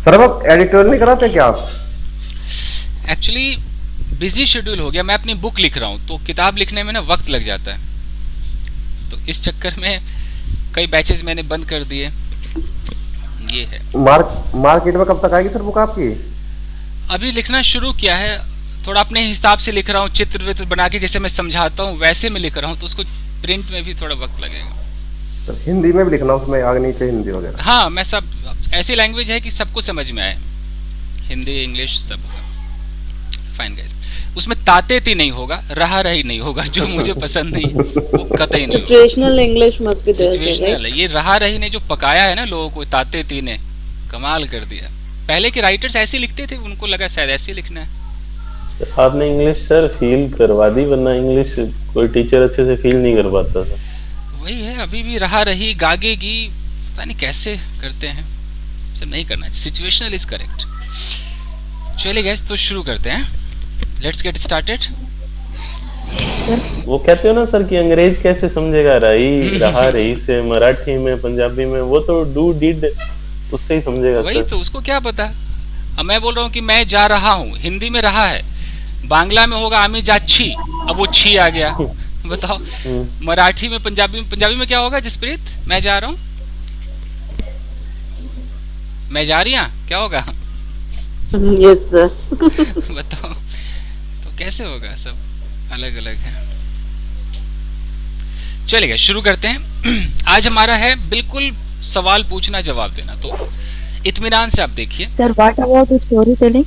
Sir अब editorial नहीं कराते क्या आप? एक्चुअली बिजी शेड्यूल हो गया, मैं अपनी बुक लिख रहा हूँ तो किताब लिखने में ना वक्त लग जाता है, तो इस चक्कर में कई बैचेस मैंने बंद कर दिए, ये है। मार्केट में कब तक आएगी सर बुक आपकी? अभी लिखना शुरू किया है, थोड़ा अपने हिसाब से लिख रहा हूँ, चित्र वित्र बना के जैसे मैं समझाता हूँ वैसे मैं लिख रहा हूँ, तो उसको प्रिंट में भी थोड़ा वक्त लगेगा। सर हिंदी में भी लिखना, उसमें आगे नीचे हिंदी वगैरह? हाँ, मैं सब ऐसी लैंग्वेज है कि सबको समझ में आए, हिंदी इंग्लिश सब होगा। फाइन गाइस, उसमें ताते ती नहीं होगा, रहा रही नहीं होगा, जो मुझे पसंद नहीं वो कतई नहीं होगा। Situational English must be there. Situational है ये, रहा रही ने जो पकाया है ना लोगों को, ताते ती ने कमाल कर दिया। पहले के राइटर्स ऐसे लिखते थे, उनको लगा शायद ऐसे लिखना है। आपने इंग्लिश सर फील करवा दी, वरना इंग्लिश कोई टीचर अच्छे से फील नहीं कर पाता था। वही है, अभी भी रहा रही गागेगी, पता नहीं कैसे करते हैं, सब नहीं करना है। Situational is correct. चलिए गाइस, तो शुरू करते हैं, लेट्स गेट स्टार्टेड। वो कहते हो ना सर कि अंग्रेज कैसे समझेगा रही रहा रही से, मराठी में पंजाबी में वो तो डू डिड उससे ही समझेगा। वही तो, उसको क्या पता। अब मैं बोल रहा हूँ कि मैं जा रहा हूँ, हिंदी में रहा है, बांग्ला में होगा आमी जाच्छी, अब वो छी आ गया, बताओ। मराठी में, पंजाबी में क्या होगा जसप्रीत? मैं जा रहा हूँ, मैं जा रही हूँ, क्या होगा? Yes sir. बताओ, तो कैसे होगा, सब अलग अलग है। चलिए शुरू करते हैं। आज हमारा है बिल्कुल सवाल पूछना जवाब देना, तो इत्मीनान से आप देखिए। Sir what about story telling?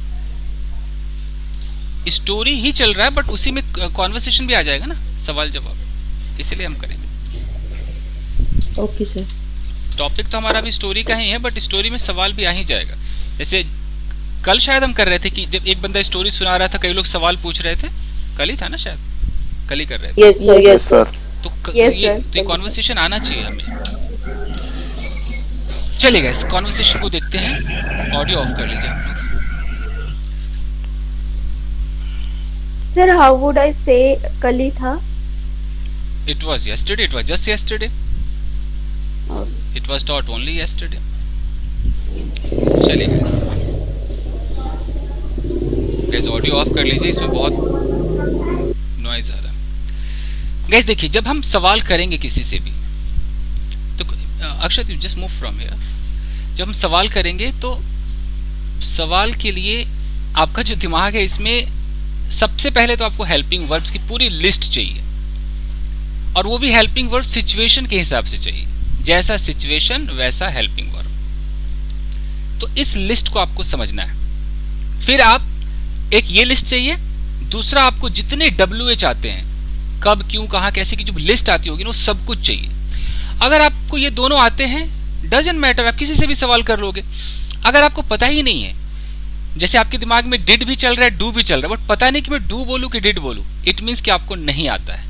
Story ही चल रहा है, बट उसी में कॉन्वर्सेशन भी आ जाएगा ना, सवाल जवाब, इसलिए हम करेंगे। Okay sir. टॉपिक तो हमारा भी स्टोरी का ही है, बट स्टोरी में सवाल भी आ ही जाएगा। जैसे कल शायद हम कर रहे थे कि जब एक बंदा स्टोरी सुना रहा था, कई लोग सवाल पूछ रहे थे, कल ही था ना शायद, कल ही कर रहे थे। Yes sir, yes sir. तो Yes, sir. ये कॉन्वर्सेशन आना चाहिए हमें। चलिए इस कॉन्वर्सेशन को देखते हैं। ऑडियो ऑफ कर लीजिए आप लोग। सर हाउ वुड आई से कल ही था? It was yesterday. It was just yesterday. It was taught only yesterday. चलिए गैस ऑडियो ऑफ कर लीजिए, इसमें बहुत नॉइज आ रहा है। गैस देखिए, जब हम सवाल करेंगे किसी से भी, तो Akshat you just move from here. जब हम सवाल करेंगे तो सवाल के लिए आपका जो दिमाग है, इसमें सबसे पहले तो आपको हेल्पिंग वर्ब्स की पूरी लिस्ट चाहिए, और वो भी हेल्पिंग वर्ब सिचुएशन के हिसाब से चाहिए, जैसा सिचुएशन वैसा हेल्पिंग वर्ब। तो इस लिस्ट को आपको समझना है। फिर आप एक ये लिस्ट चाहिए, दूसरा आपको जितने WH आते हैं, कब क्यों कहां कैसे की जो लिस्ट आती होगी ना, वो सब कुछ चाहिए। अगर आपको ये दोनों आते हैं, डजंट मैटर, आप किसी से भी सवाल कर लोगे। अगर आपको पता ही नहीं है, जैसे आपके दिमाग में डिड भी चल रहा है, डू भी चल रहा है, बट पता नहीं कि मैं डू बोलूं कि डिड बोलूं, इट मीन्स कि आपको नहीं आता है,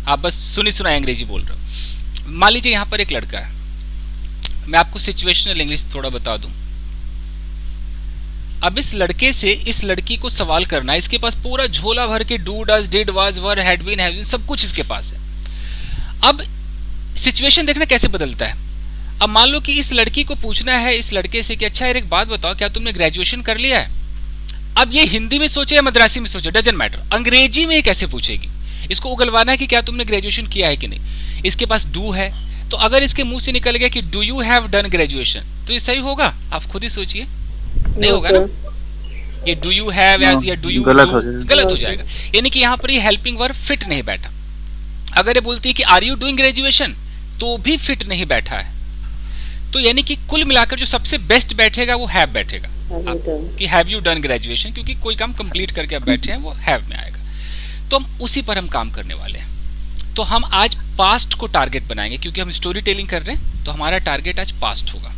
आप बस सुनी सुनाई अंग्रेजी बोल रहे हो। मान लीजिए यहां पर एक लड़का है, मैं आपको सिचुएशनल इंग्लिश थोड़ा बता दूं। अब इस लड़के से इस लड़की को सवाल करना है, इसके पास पूरा झोला भर के do does did was were had been have been सब कुछ इसके पास है। अब सिचुएशन देखना कैसे बदलता है। अब मान लो कि इस लड़की को पूछना है इस लड़के से कि अच्छा यार एक बात बताओ, क्या तुमने ग्रेजुएशन कर लिया है? अब ये हिंदी में सोचे या मद्रासी में सोचे, डजंट मैटर, अंग्रेजी में ये कैसे पूछेगी। इसको उगलवाना है कि क्या तुमने ग्रेजुएशन किया है कि नहीं। इसके पास डू है, तो अगर इसके मुंह से निकल गया कि do you have done graduation, तो ये सही होगा? आप खुद ही सोचिए, नहीं होगा ना। ये डू यू हैव या डू यू गलत हो जाएगा। यानी कि यहाँ पर ये हेल्पिंग वर्ब फिट नहीं बैठा। अगर ये बोलती है कि आर यू डूइंग ग्रेजुएशन, तो भी फिट नहीं बैठा है। तो यानी कि कुल मिलाकर जो सबसे बेस्ट बैठेगा वो हैव बैठेगा, कि हैव यू डन ग्रेजुएशन, क्योंकि कोई काम कंप्लीट करके आप बैठे हैं, वो हैव में आएगा। तो हम उसी पर हम काम करने वाले हैं। तो हम आज पास्ट को टारगेट बनाएंगे, क्योंकि हम स्टोरी टेलिंग कर रहे हैं, तो हमारा टारगेट आज पास्ट होगा।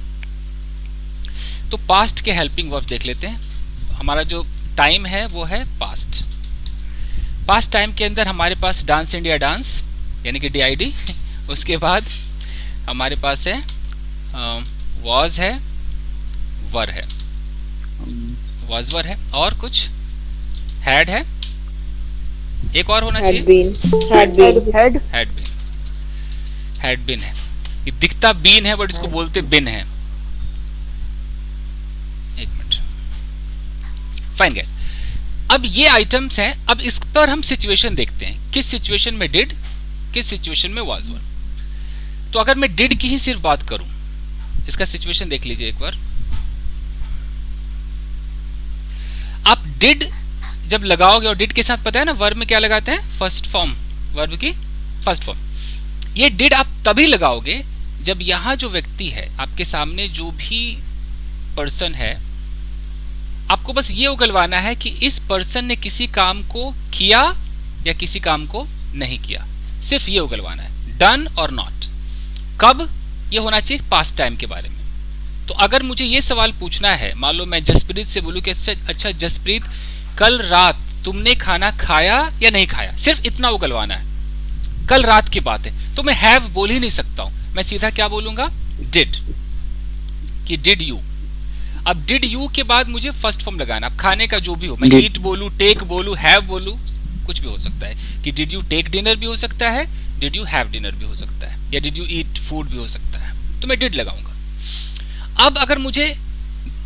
तो पास्ट के हेल्पिंग वर्ब देख लेते हैं। हमारा जो टाइम है वो है पास्ट। पास्ट टाइम के अंदर हमारे पास डांस इंडिया डांस, यानी कि DID। उसके बाद हमारे पास है वॉज है, वर है, वॉज वर है, और कुछ हैड है, एक और होना चाहिए, हैड बीन है। ये दिखता बीन है, बट इसको बोलते बिन है। एक मिनट, फाइन गैस। अब ये आइटम्स हैं, अब इस पर हम सिचुएशन देखते हैं, किस सिचुएशन में डिड, किस सिचुएशन में वाज वन। तो अगर मैं डिड की ही सिर्फ बात करूं, इसका सिचुएशन देख लीजिए एक बार। आप डिड जब लगाओगे, और डिड के साथ पता है ना वर्ब में क्या लगाते हैं, फर्स्ट फॉर्म, वर्ब की फर्स्ट फॉर्म। ये डिड आप तभी लगाओगे जब यहां जो व्यक्ति है, आपके सामने जो भी पर्सन है, आपको बस ये उगलवाना है कि इस पर्सन ने किसी काम को किया या किसी काम को नहीं किया, सिर्फ ये उगलवाना है, डन और नॉट। कब? ये होना चाहिए पास्ट टाइम के बारे में। तो अगर मुझे ये सवाल पूछना है, मान लो मैं जसप्रीत से बोलूं कि अच्छा जसप्रीत, कल रात तुमने खाना खाया या नहीं खाया, सिर्फ इतना उगलवाना है, कल रात की बात है, तो मैं हैव बोल ही नहीं सकता हूं, मैं सीधा क्या बोलूंगा, डिड, कि डिड यू। अब डिड यू के बाद मुझे फर्स्ट फॉर्म लगाना, अब खाने का जो भी हो, मैं ईट बोलूं, टेक बोलूं, हैव बोलूं, कुछ भी हो सकता है, कि डिड यू टेक डिनर भी हो सकता है, डिड यू हैव डिनर भी हो सकता है, या डिड यू ईट फूड भी हो सकता है, तो मैं डिड लगाऊंगा। अब अगर मुझे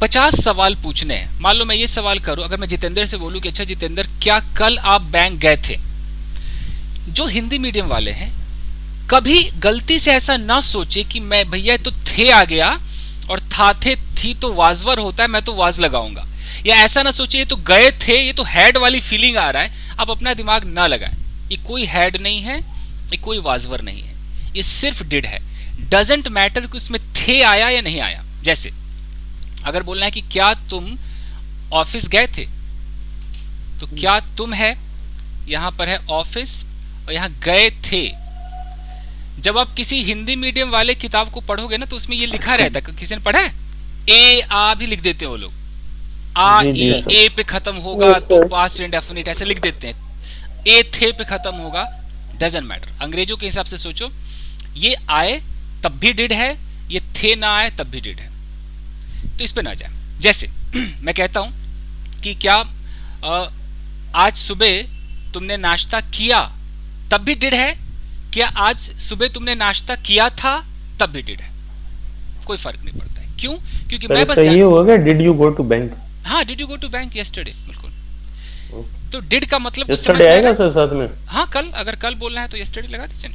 50 सवाल पूछने हैं, मान लो मैं ये सवाल करूं, अगर मैं जितेंद्र से बोलूं कि अच्छा जितेंद्र, क्या कल आप बैंक गए थे? जो हिंदी मीडियम वाले हैं, कभी गलती से ऐसा ना सोचे कि मैं भैया तो थे आ गया और था थे थी तो वाजवर होता है, मैं तो वाज लगाऊंगा, या ऐसा ना सोचे ये तो गए थे, ये तो हैड वाली फीलिंग आ रहा है। आप अपना दिमाग ना लगाएं, ये कोई हैड नहीं है, ये कोई वाजवर नहीं है, ये सिर्फ डिड है। डजंट मैटर कि उसमें थे आया या नहीं आया। जैसे अगर बोलना है कि क्या तुम ऑफिस गए थे, तो क्या तुम है, यहां पर है ऑफिस, और यहां गए थे। जब आप किसी हिंदी मीडियम वाले किताब को पढ़ोगे ना, तो उसमें ये लिखा रहता है, किसी ने पढ़ा है, ए आ भी लिख देते हो लोग, आ ए पे खत्म होगा तो पास्ट इंडेफिनिट ऐसे लिख देते हैं, ए थे पे खत्म होगा, डजंट मैटर। अंग्रेजों के हिसाब से सोचो, ये आए तब भी डिड है, ये थे ना आए तब भी डिड है, तो इस पे ना जाए। जैसे मैं कहता हूं कि क्या आज सुबह तुमने नाश्ता किया, तब भी डिड है, क्या आज सुबह तुमने नाश्ता किया था, तब भी डिड है, कोई फर्क नहीं पड़ता है। क्यों? क्योंकि मैं बस ये होगा did you go to bank. हाँ, did you go to bank yesterday, बिल्कुल। तो डिड का मतलब यस्टरडे आएगा सर साथ में? हाँ, कल, अगर कल बोलना है तो यस्टरडे लगा दीजिए।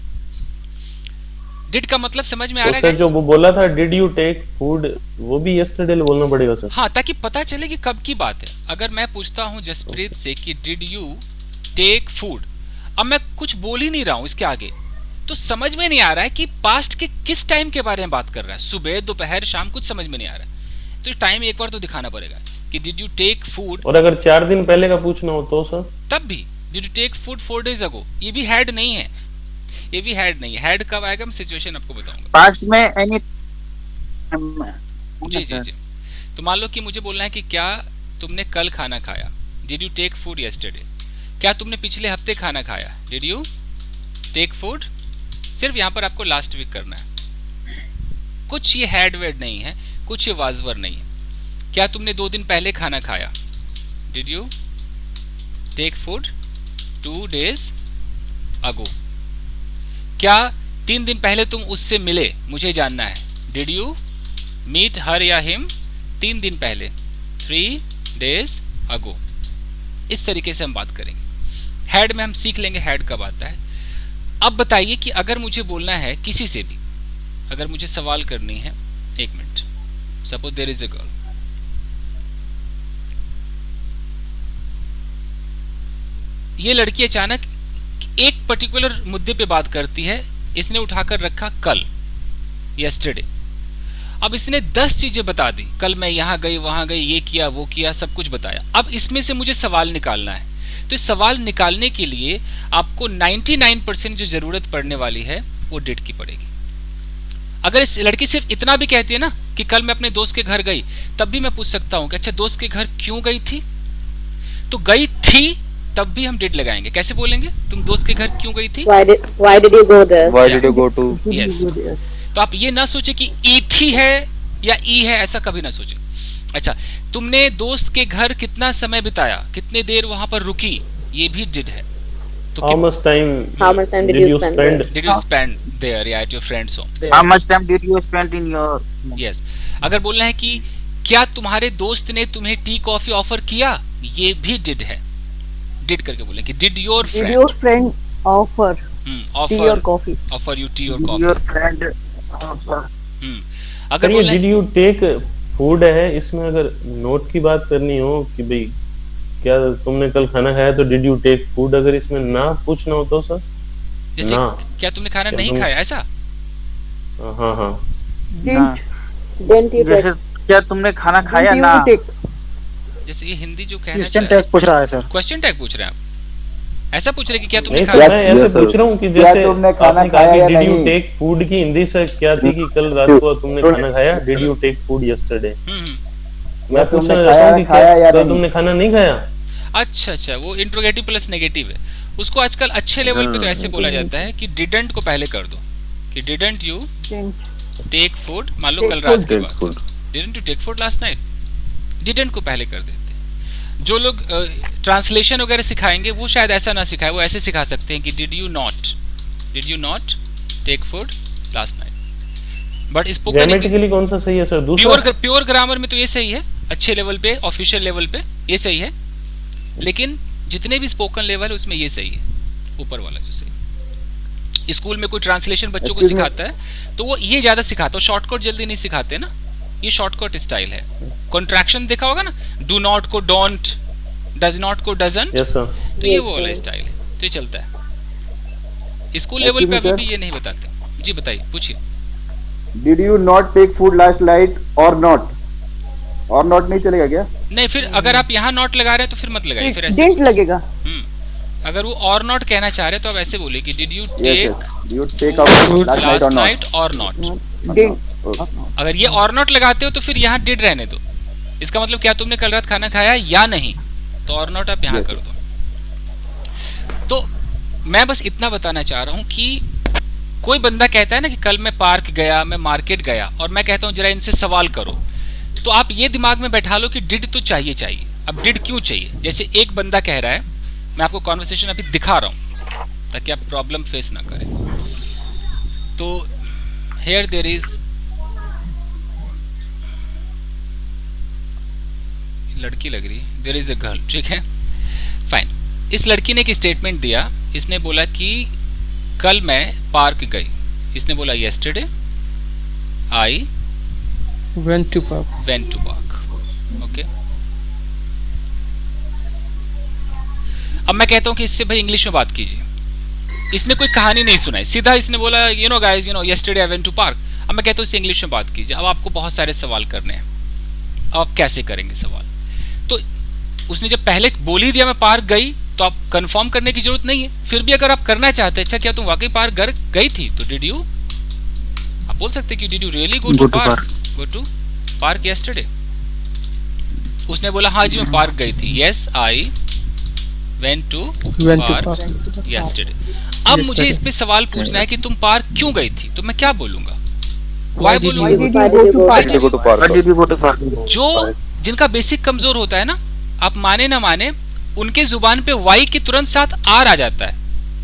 डिड का मतलब समझ में आ तो रहा है? सर जो वो बोला था डिड यू टेक फूड, वो भी यस्टरडे बोलना पड़ेगा सर? हाँ, ताकि पता चले कि कब की बात है। अगर मैं पूछता हूँ जसप्रीत से कि डिड यू टेक फूड, अब मैं कुछ बोल ही नहीं रहा हूँ इसके आगे, तो समझ में नहीं आ रहा है कि पास्ट के किस टाइम के बारे में बात कर रहा है, सुबह, दोपहर, शाम, कुछ समझ में नहीं आ रहा है। तो टाइम एक बार तो दिखाना पड़ेगा कि डिड यू टेक फूड। और अगर 4 दिन पहले का पूछना हो तो सर? तब भी did you take food 4 days ago, ये भी हैड नहीं है, ये भी हैड नहीं है। हैड कब आएगा मैं सिचुएशन आपको बताऊंगा। पास्ट में एनी जी जी जी। तो मान लो कि मुझे बोलना है कि क्या तुमने कल खाना खाया, did you take food yesterday. क्या तुमने पिछले हफ्ते खाना खाया, डिड यू टेक फूड। सिर्फ यहाँ पर आपको लास्ट वीक करना है, कुछ ये हैड वर्ड नहीं है, कुछ ये वाजवर नहीं है। क्या तुमने 2 दिन पहले खाना खाया, did you take food 2 days ago। क्या 3 दिन पहले तुम उससे मिले, मुझे जानना है, डिड यू मीट हर या हिम 3 दिन पहले 3 days ago। इस तरीके से हम बात करेंगे। हैड में हम सीख लेंगे हैड कब आता है। अब बताइए कि अगर मुझे बोलना है किसी से भी, अगर मुझे सवाल करनी है, एक minute, suppose there is a girl, ये लड़की अचानक एक पर्टिकुलर मुद्दे पे बात करती है, इसने उठाकर रखा कल, यस्टरडे। अब इसने 10 चीजें बता दी, कल मैं यहां गई, वहां गई, ये किया, वो किया, सब कुछ बताया। अब इसमें से मुझे सवाल निकालना है, तो इस सवाल निकालने के लिए आपको 99% जो जरूरत पड़ने वाली है वो डिड की पड़ेगी। अगर इस लड़की सिर्फ इतना भी कहती है ना कि कल मैं अपने दोस्त के घर गई, तब भी मैं पूछ सकता हूं कि अच्छा दोस्त के घर क्यों गई थी, तो गई थी तब भी हम डिड लगाएंगे। कैसे बोलेंगे, तुम दोस्त के घर क्यों गई थी, Why did you go there? Why did you go to? Yes. तो आप ये ना सोचे कि ई थी है या ई है, ऐसा कभी ना सोचे। अच्छा, तुमने दोस्त के घर कितना समय बिताया, कितने देर वहां पर रुकी, ये भी डिड है। तो How much time did you spend? Did you spend there at your friend's home? How much time did you spend in your? Yes. अगर बोलना है कि क्या तुम्हारे दोस्त ने तुम्हें टी कॉफी ऑफर किया? ये भी डिड है। डिड करके बोले कि did your Did your friend friend offer tea or coffee? Offer U T और कॉफी। Your friend offer. अगर सर ये बोले डिड यू टेक फूड है, इसमें अगर नोट की बात करनी हो कि भाई क्या तुमने कल खाना खाया तो डिड यू टेक फूड, अगर इसमें ना पूछना हो तो सर जैसे ना। क्या तुमने खाना क्या नहीं तुम- खाया, ऐसा? हाँ हाँ ना, Didn't you जैसे take? क्या तुमने खाना खाया Didn't ना? you take? जैसे ये हिंदी जो कहना क्वेश्चन चाह टैग पूछ रहा है सर। क्वेश्चन टैग पूछ रहे हैं आप? ऐसा पूछ रहे कि क्या तुमने नहीं खाया? सर, मैं ऐसे पूछ रहा हूँ कि क्या जैसे तुमने खाना आपने कहा खाया कि या डिड यू नहीं? टेक फूड की हिंदी से क्या थी कि कल रात को तुमने खाना खाया, did you take food yesterday. मैं पूछना तुमने चाहता हूँ कि खाया या क्या नहीं? तुमने खाना नहीं खाया। अच्छा अच्छा, वो इंट्रोगेटिव प्लस नेगेटिव है। उसको आजकल अच्छे लेवल पे तो ऐसे बोला जाता है कि डिडंट को पहले कर दो, कि didn't you Didn't. Take food, मान लो कल रात के बाद didn't you take food last night, didn't को पहले कर देते हैं। जो लोग ट्रांसलेशन वगैरह सिखाएंगे वो शायद ऐसा ना सिखाए, वो ऐसे सिखा सकते हैं कि did you not take food last night. But spoken grammatically कौन सा सही है सर? दूसरा प्योर ग्रामर में तो ये सही है, अच्छे लेवल पे ऑफिशियल लेवल पे ये सही है, लेकिन जितने भी स्पोकन लेवल है उसमें ये सही है, ऊपर वाला जो सही। स्कूल में कोई ट्रांसलेशन बच्चों को सिखाता है तो वो ये ज्यादा सिखाता है, शॉर्टकट जल्दी नहीं सिखाते ना, ये शॉर्टकट स्टाइल है। कॉन्ट्रैक्शन देखा होगा ना, डू नॉट को डोंट, डज नॉट को डजंट, यस सर। तो ये वो वाला स्टाइल है, तो ये चलता है। स्कूल लेवल पे अभी भी ये नहीं बताते। जी बताइए, पूछिए। Did you not take food last night और नॉट? और नॉट नहीं चलेगा क्या? नहीं, फिर अगर आप यहाँ नॉट लगा रहे हैं तो फिर मत लगाइए, फिर ऐसे Didn't लगेगा। अगर वो और नॉट कहना चाह रहे हैं तो आप ऐसे बोले कि did you take you take out last night last और नॉट? नाइट और नॉट। Didn't. अगर ये और नॉट लगाते हो तो फिर यहाँ डिड रहने दो, इसका मतलब क्या तुमने कल रात खाना खाया या नहीं, तो और नॉट आप यहाँ कर दो। तो मैं बस इतना बताना चाह रहा हूँ कि कोई बंदा कहता है ना कि कल मैं पार्क गया, मैं मार्केट गया, और मैं कहता हूँ जरा इनसे सवाल करो, तो आप ये दिमाग में बैठा लो कि डिड तो चाहिए। अब डिड क्यों चाहिए? जैसे एक बंदा कह रहा है, मैं आपको कॉन्वर्सेशन अभी दिखा रहा हूँ ताकि आप प्रॉब्लम फेस ना करें। तो हियर देयर इज, लड़की लग रही, देयर इज अ गर्ल, ठीक है, फाइन। इस लड़की ने एक स्टेटमेंट दिया, इसने बोला कि कल मैं पार्क गई, इसने बोला yesterday I went to park. Okay. अब मैं कहता हूं कि इससे भाई इंग्लिश में बात कीजिए। इसने कोई कहानी नहीं सुनाई, सीधा इसने बोला you know guys, you know yesterday I went to park। अब मैं कहता हूं इससे इंग्लिश में बात कीजिए। अब आपको बहुत सारे सवाल करने हैं, अब आप कैसे करेंगे सवाल? तो उसने जब पहले बोल ही दिया मैं पार्क गई, तो आप कंफर्म करने की जरूरत नहीं है। फिर भी अगर आप करना चाहते हैं, अच्छा क्या तुम वाकई पार्क गई थी, तो डिड यू, आप बोल सकते कि did you really go to park yesterday? उसने बोला हाँ जी मैं पार्क गई थी, yes I went to park yesterday। अब मुझे इस पे सवाल पूछना है कि तुम पार्क क्यों गई थी, तो मैं क्या बोलूंगा? वाई बोलूंगा? Why did you go to park? Why did you go to park? जो जिनका बेसिक कमजोर होता है ना, आप माने ना माने, उनके जुबान पे वाई के तुरंत साथ आर आ जाता है,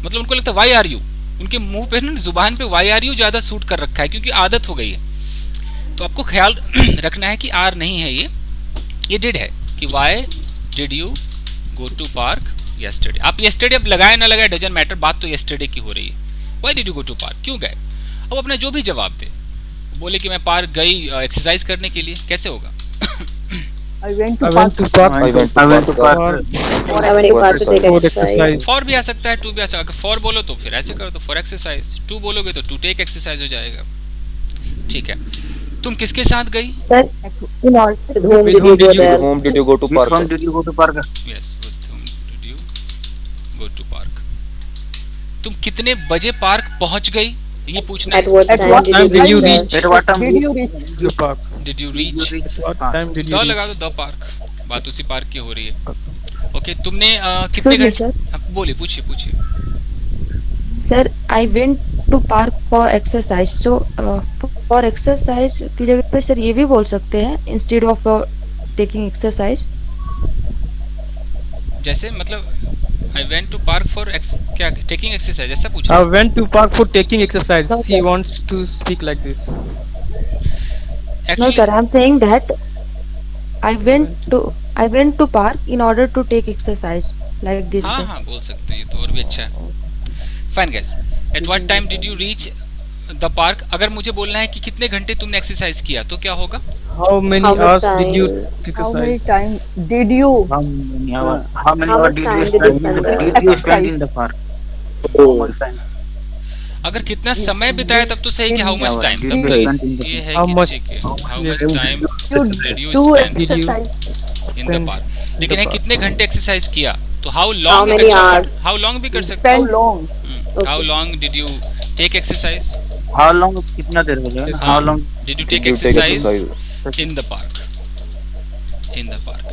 मतलब उनको लगता है वाई आर यू, उनके मुंह पे ना जुबान पे वाई आर यू ज्यादा सूट कर रखा है क्योंकि आदत हो गई है। तो आपको ख्याल रखना है कि आर नहीं है, ये डिड है कि why did you go to park yesterday। आप yesterday अब लगाए ना लगाए डजंट मैटर, बात तो yesterday की हो रही है। Why did you go to park, क्यों गए? अब अपना जो भी जवाब दे, बोले कि मैं पार्क गई एक्सरसाइज करने के लिए, कैसे होगा? I went to I park. went to park I went to park. Or I went to park to take for exercise. exercise. For भी आ सकता है, टू भी आ सकता है। अगर फॉर बोलो तो फिर ऐसे करो, तो फॉर एक्सरसाइज। टू बोलोगे तो टू टेक एक्सरसाइज हो जाएगा, ठीक है। तुम किसके साथ गई? Sir, in order, with whom did you go there? Whom did you go to With park? whom did you go to park? Yes, with whom did you go to park? तुम कितने बजे पार्क पहुंच गई, ये पूछना At है। what At time what time did did you you reach? At what time? Did you reach? the park? Did you reach? What time did you the reach? लगा दो, द पार्क, बात उसी park की हो रही है। Okay, तुमने कितने Excuse me, घंटे, हाँ, बोलिए, पूछिए। Sir, I went to park for exercise. So, for exercise की जगह पे सर ये भी बोल सकते हैं instead of taking exercise. जैसे मतलब I went to park for क्या टेकिंग एक्सरसाइज, ऐसा पूछा? I went to park for taking exercise. She wants to speak like this. No, sir, I'm saying that I went to park in order to take exercise like this. हाँ sir. हाँ बोल सकते हैं, ये तो और भी अच्छा है. Fine guys, at what time did you reach the park? अगर मुझे बोलना है कि कितने घंटे तुमने एक्सरसाइज किया तो क्या होगा? How many How much hours did you time? How many exercise? time did you? How many hours? How many How hours much did time you did you spend? spend Did you spend exercise? in the park? How much time? अगर कितना समय बिताया तब तो सही कि how much time, Did तब you तो spend in the ये है How कि much- ठीक है, how yes, much time You did you do spend Did you- exercise. In the spend park? in लेकिन the है park? कितने घंटे एक्सरसाइज किया, तो हाउ How लॉन्ग, many अच्छा hours? हाउ लॉन्ग भी कर सकते How हो. long? How long did you take exercise? How long? कितना देर हो जाएगा? How long? Did you take exercise in the park? In the park.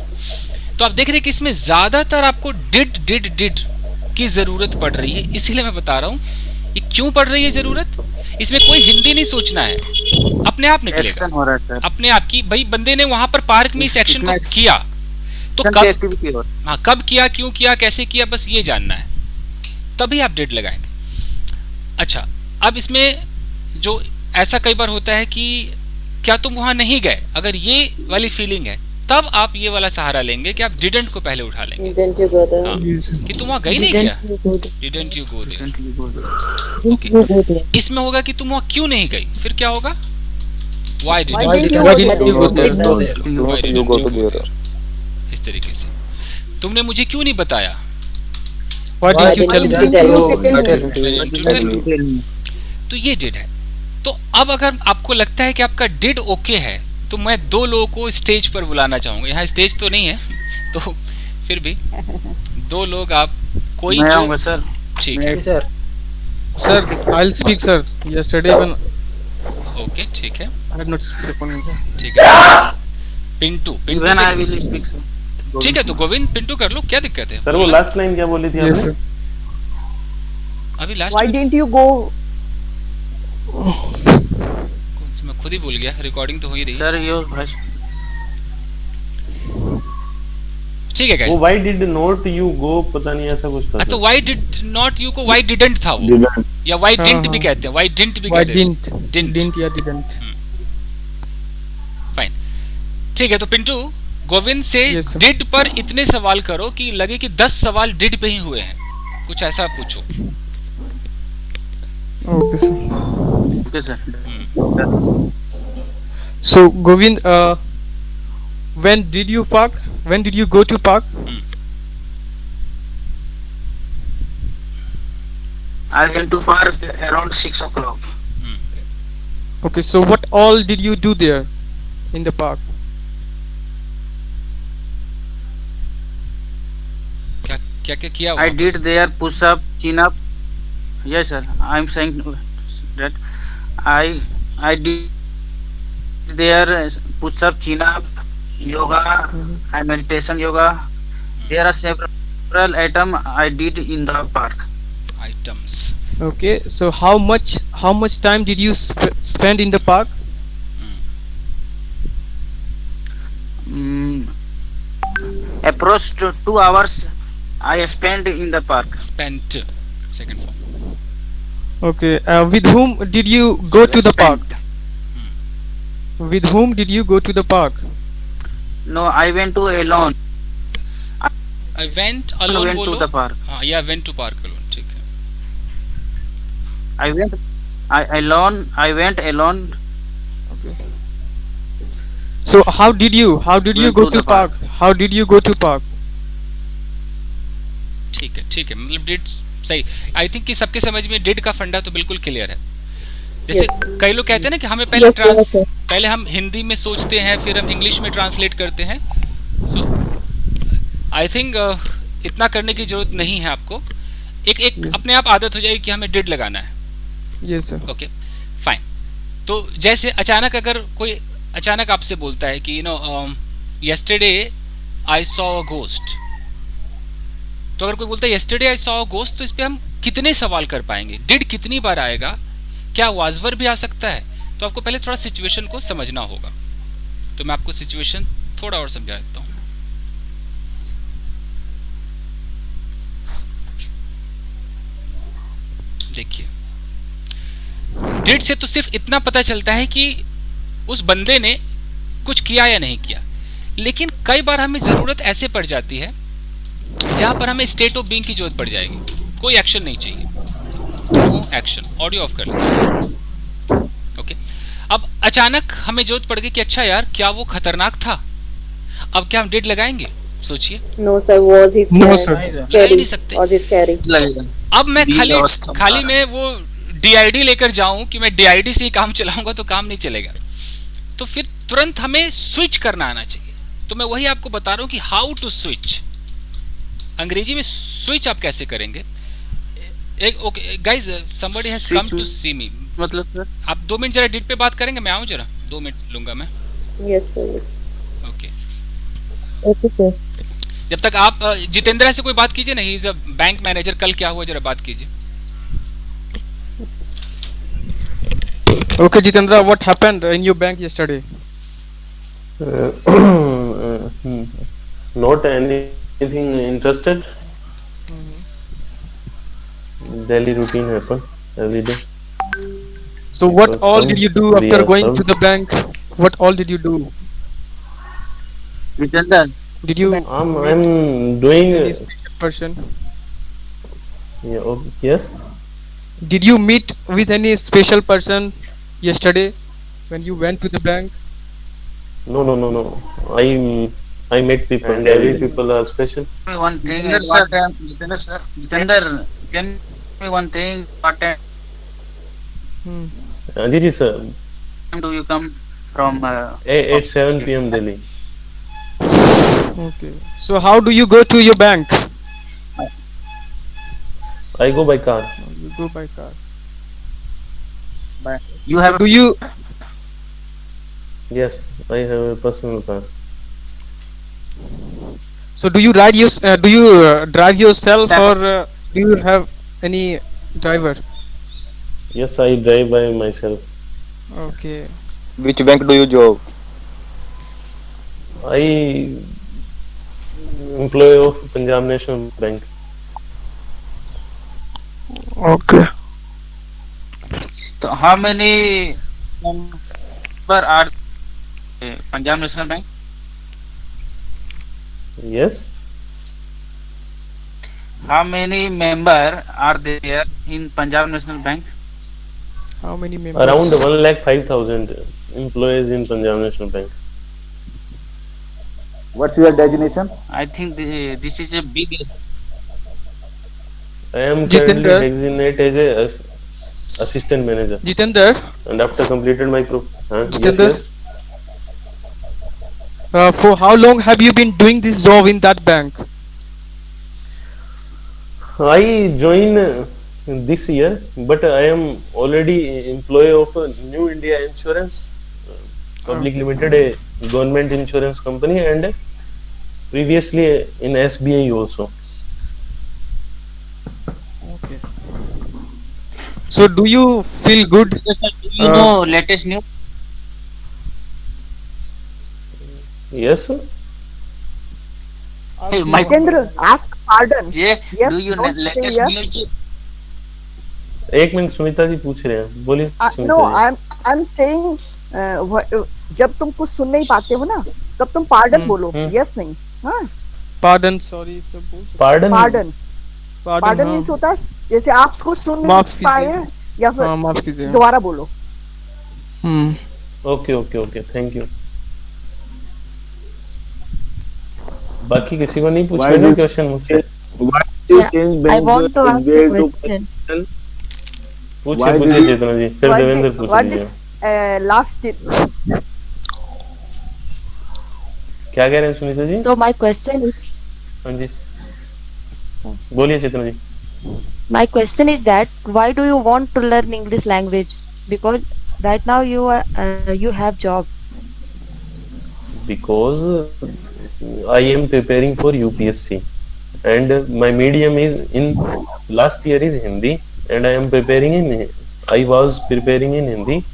तो आप देख रहे हैं कि इसमें ज्यादातर आपको डिड की जरूरत पड़ रही है. इसीलिए मैं बता रहा हूँ ये क्यों पड़ रही है जरूरत. इसमें कोई हिंदी नहीं सोचना है, अपने आप निकलेगा, Action हो रहा है सर. अपने आप की. भाई बंदे ने वहां पर पार्क में इस एक्शन को इसमें किया तो Action की कब, activity हो रहा है. हाँ कब किया, क्यों किया, कैसे किया, बस ये जानना है, तभी आप डिड लगाएंगे. अच्छा, अब इसमें जो ऐसा कई बार होता है कि क्या तुम वहां नहीं गए, अगर ये वाली फीलिंग है तब आप ये वाला सहारा लेंगे कि आप डिडंट को पहले उठा लेंगे. Didn't you go there? हाँ, Yes. कि तुम वहां गई नहीं क्या, Didn't you go there? Didn't you go there. Didn't you go there? Okay, इसमें होगा कि तुम वहां क्यों नहीं गई, फिर क्या होगा, why Why didn't didn't you Why go didn't you go there? there? इस तरीके से. तुमने मुझे क्यों नहीं बताया, Why didn't you Why tell me? didn't you tell me? Why didn't you tell me? Tell me. तो ये डिड है. तो अब अगर आपको लगता है कि आपका डिड ओके है तो मैं दो लोगों को स्टेज पर बुलाना चाहूंगा. यहाँ स्टेज तो नहीं है तो फिर भी दो लोग, आप कोई मैं जो आऊंगा सर. ठीक है, Sir, I'll speak, sir. Yesterday when okay ठीक है, I had not spoken. ठीक है. पिंटू पिंटू Even I के- will speak sir. ठीक है, तो गोविंद पिंटू कर लो, क्या दिक्कत है. सर वो लास्ट लाइन क्या बोली थी Yes, आपने? sir. अभी last Why didn't you go? मैं खुद ही भूल गया, रिकॉर्डिंग तो हो ही रही है. Sir, your voice. ठीक है वो guys. Why did not you go, पता नहीं ऐसा कुछ था. तो व्हाई डिड नॉट यू को व्हाई डिडंट था वो, या व्हाई हाँ, डिडंट भी हाँ. कहते हैं, व्हाई डिडंट भी Why कहते हैं. didn't? Didn't. Didn't, yeah, didn't. Fine, ठीक है. तो पिंटू गोविंद से Yes, sir. डिड पर इतने सवाल करो कि लगे कि 10 सवाल डिड पे ही हुए हैं, कुछ ऐसा पूछो. Okay, sir. Okay sir. So, Govind, when did you park? When did you go to park? I went to park around 6 o'clock. Okay, so what all did you do there in the park? क्या क्या क्या किया I हुआ? did there push up, chin up. Yes sir. I am saying that I did there push up, chin up, yoga, and meditation yoga. There are several items I did in the park. Items. Okay, so how much time did you spend in the park? Approach to 2 hours I spent in the park. Spent. Second form. Okay, with whom did you go to the park? With whom did you go to the park? No, I went to alone. I went I alone. went to बोलो. the park. हाँ, yeah, went to park alone. ठीक है. I went alone. Okay. So how did you Went go to to the park? park. How did you go to park? ठीक है, मतलब did सही. I think कि सबके समझ में डिड का फंडा तो बिल्कुल क्लियर है. जैसे कई लोग कहते हैं ना कि हमें पहले हम हिंदी में सोचते हैं, फिर हम इंग्लिश में ट्रांसलेट करते हैं. सो आई थिंक इतना करने की जरूरत नहीं है आपको. एक अपने आप आदत हो जाएगी कि हमें डिड लगाना है. Yes, sir. Okay fine. तो जैसे अचानक अगर कोई अचानक आपसे बोलता है कि yesterday I saw a ghost, तो अगर कोई बोलता है yesterday I saw a ghost, तो इस पे हम कितने सवाल कर पाएंगे? डिड कितनी बार आएगा? क्या वाजवर भी आ सकता है? तो आपको पहले थोड़ा सिचुएशन को समझना होगा. तो मैं आपको सिचुएशन थोड़ा और समझा देता हूँ. देखिए, डिड से तो सिर्फ इतना पता चलता है कि उस बंदे ने कुछ किया या नहीं किया, लेकिन कई बार हमें ज़रूरत ऐसे पड़ जाती है जहां पर हमें स्टेट ऑफ बीइंग की जरूरत पड़ जाएगी, कोई एक्शन नहीं चाहिए, नो एक्शन, ऑडियो ऑफ कर लेते। ओके, अब अचानक हमें जरूरत पड़ गई कि अच्छा यार क्या वो खतरनाक था, अब क्या हम डिड लगाएंगे? सोचिए। No sir, was he No, scary? sir. लगा ही Scary. नहीं सकते। Was he scary? लगेगा। अब मैं Be खाली lost खाली हमारा। मैं वो डीआईडी लेकर जाऊं कि मैं डीआईडी से ही काम चलाऊंगा तो काम नहीं चलेगा, तो फिर तुरंत हमें स्विच करना आना चाहिए। तो मैं वही आपको बता रहा हूं कि हाउ टू स्विच, अंग्रेजी में स्विच आप कैसे करेंगे। एक okay guys, somebody has come to see me, मतलब सर आप 2 मिनट जरा डिट पे बात करेंगे, मैं आऊं जरा 2 मिनट लूंगा मैं। Yes sir, yes. Okay, Okay sir. जब तक आप जितेंद्र से कोई बात कीजिए ना, he is a bank manager, कल क्या हुआ जरा बात कीजिए। Okay, Jitendra, what happened in your bank yesterday? Not anything interested. Daily routine happen every day. So what Because all some did you do we after are going to served. the bank? What all did you do? Jitendra, Did you I'm doing. any special person? Yeah, yes. Did you meet with any special person yesterday when you went to the bank? No. I met people. And every people are special. one thing, what time, Jitendra, can me one thing, what time Ji sir. do you come from? At 7 p.m. Delhi. Okay. So how do you go to your bank? I go by car. You go by car. You have Do you Yes, I have a personal car. so do you drive yourself or do you have any driver? Yes, I drive by myself. Okay. Which bank do you job? I employee of Punjab National Bank. Okay. So how many member are Punjab National Bank? Yes. How many member are there in Punjab National Bank? How many members? Around 1,05,000 employees in Punjab National Bank. What's your designation? I think this is a big. I am currently Jitendra. designated as assistant manager, Jitendra, and after completed my yes, Jitendra? yes. For how long have you been doing this job in that bank? I joined this year, but I am already employee of New India Insurance Public Limited, a government insurance company, and previously in SBI also. Okay. So do you feel good? You know latest news? Yes, sir. Hey, my Jitendra, ask pardon. Jay, Yes, do you don't say latest yes. news? एक minute Sunita ji पूछ रहे हैं, बोलिए Sunita No, ji. I'm saying जब तुम कुछ सुन नहीं पाते हो ना तब तुम पार्डन बोलो, यस नहीं, हाँ Pardon, sorry, suppose. Pardon. Pardon pardon हाँ। मीन्स होता है जैसे आप कुछ सुन नहीं माफ पाए कीजिए। हैं या फिर हाँ, माफ कीजिए। दोबारा बोलो। Okay, thank you. बाकी किसी को नहीं पूछना है क्वेश्चन मुझसे? I want to ask a question. पूछिए चेतना जी, फिर देवेंद्र पूछ लीजिए। लास्ट क्या कह रहे हैं Sunita ji? So my question is, हाँ जी, बोलिए चेतना जी। my question is that why do you want to learn English language? Because right now you have job. Because I am preparing for UPSC and my medium is in last year is Hindi and I was preparing in Hindi,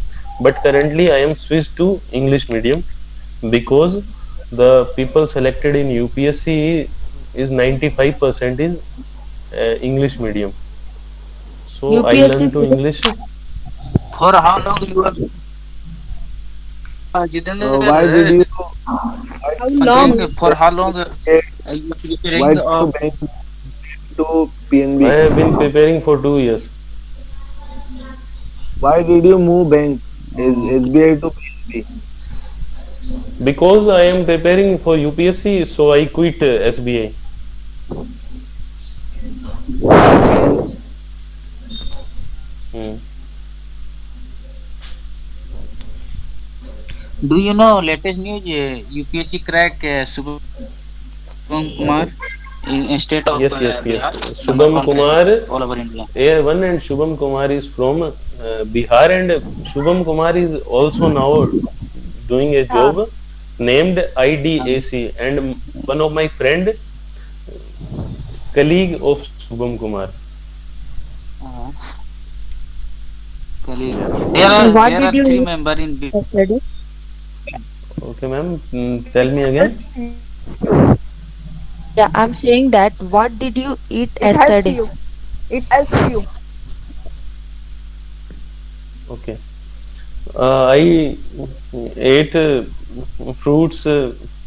but currently I am switched to English medium because the people selected in UPSC is 95% is English medium. So I UPSC learn to English. For how long you are? Jitendra, Why How long? For how long you are preparing Why to bank to PNB? I have been preparing for 2 years. Why did you move bank SBI to PNB? Because I am preparing for UPSC, so I quit SBI. Hmm. Do you know latest news? UPSC crack Shubham Kumar in state of Yes. Bihar. Shubham Kumar, all over India. AR1, and Shubham Kumar is from Bihar, and Shubham Kumar is also now doing a job named IDAC, and one of my friend, colleague of Shubham Kumar. There are 3 members in Study. Okay, ma'am. Tell me again. Yeah, I'm saying that what did you eat It helps yesterday? you. It helps you. Okay. I ate fruits,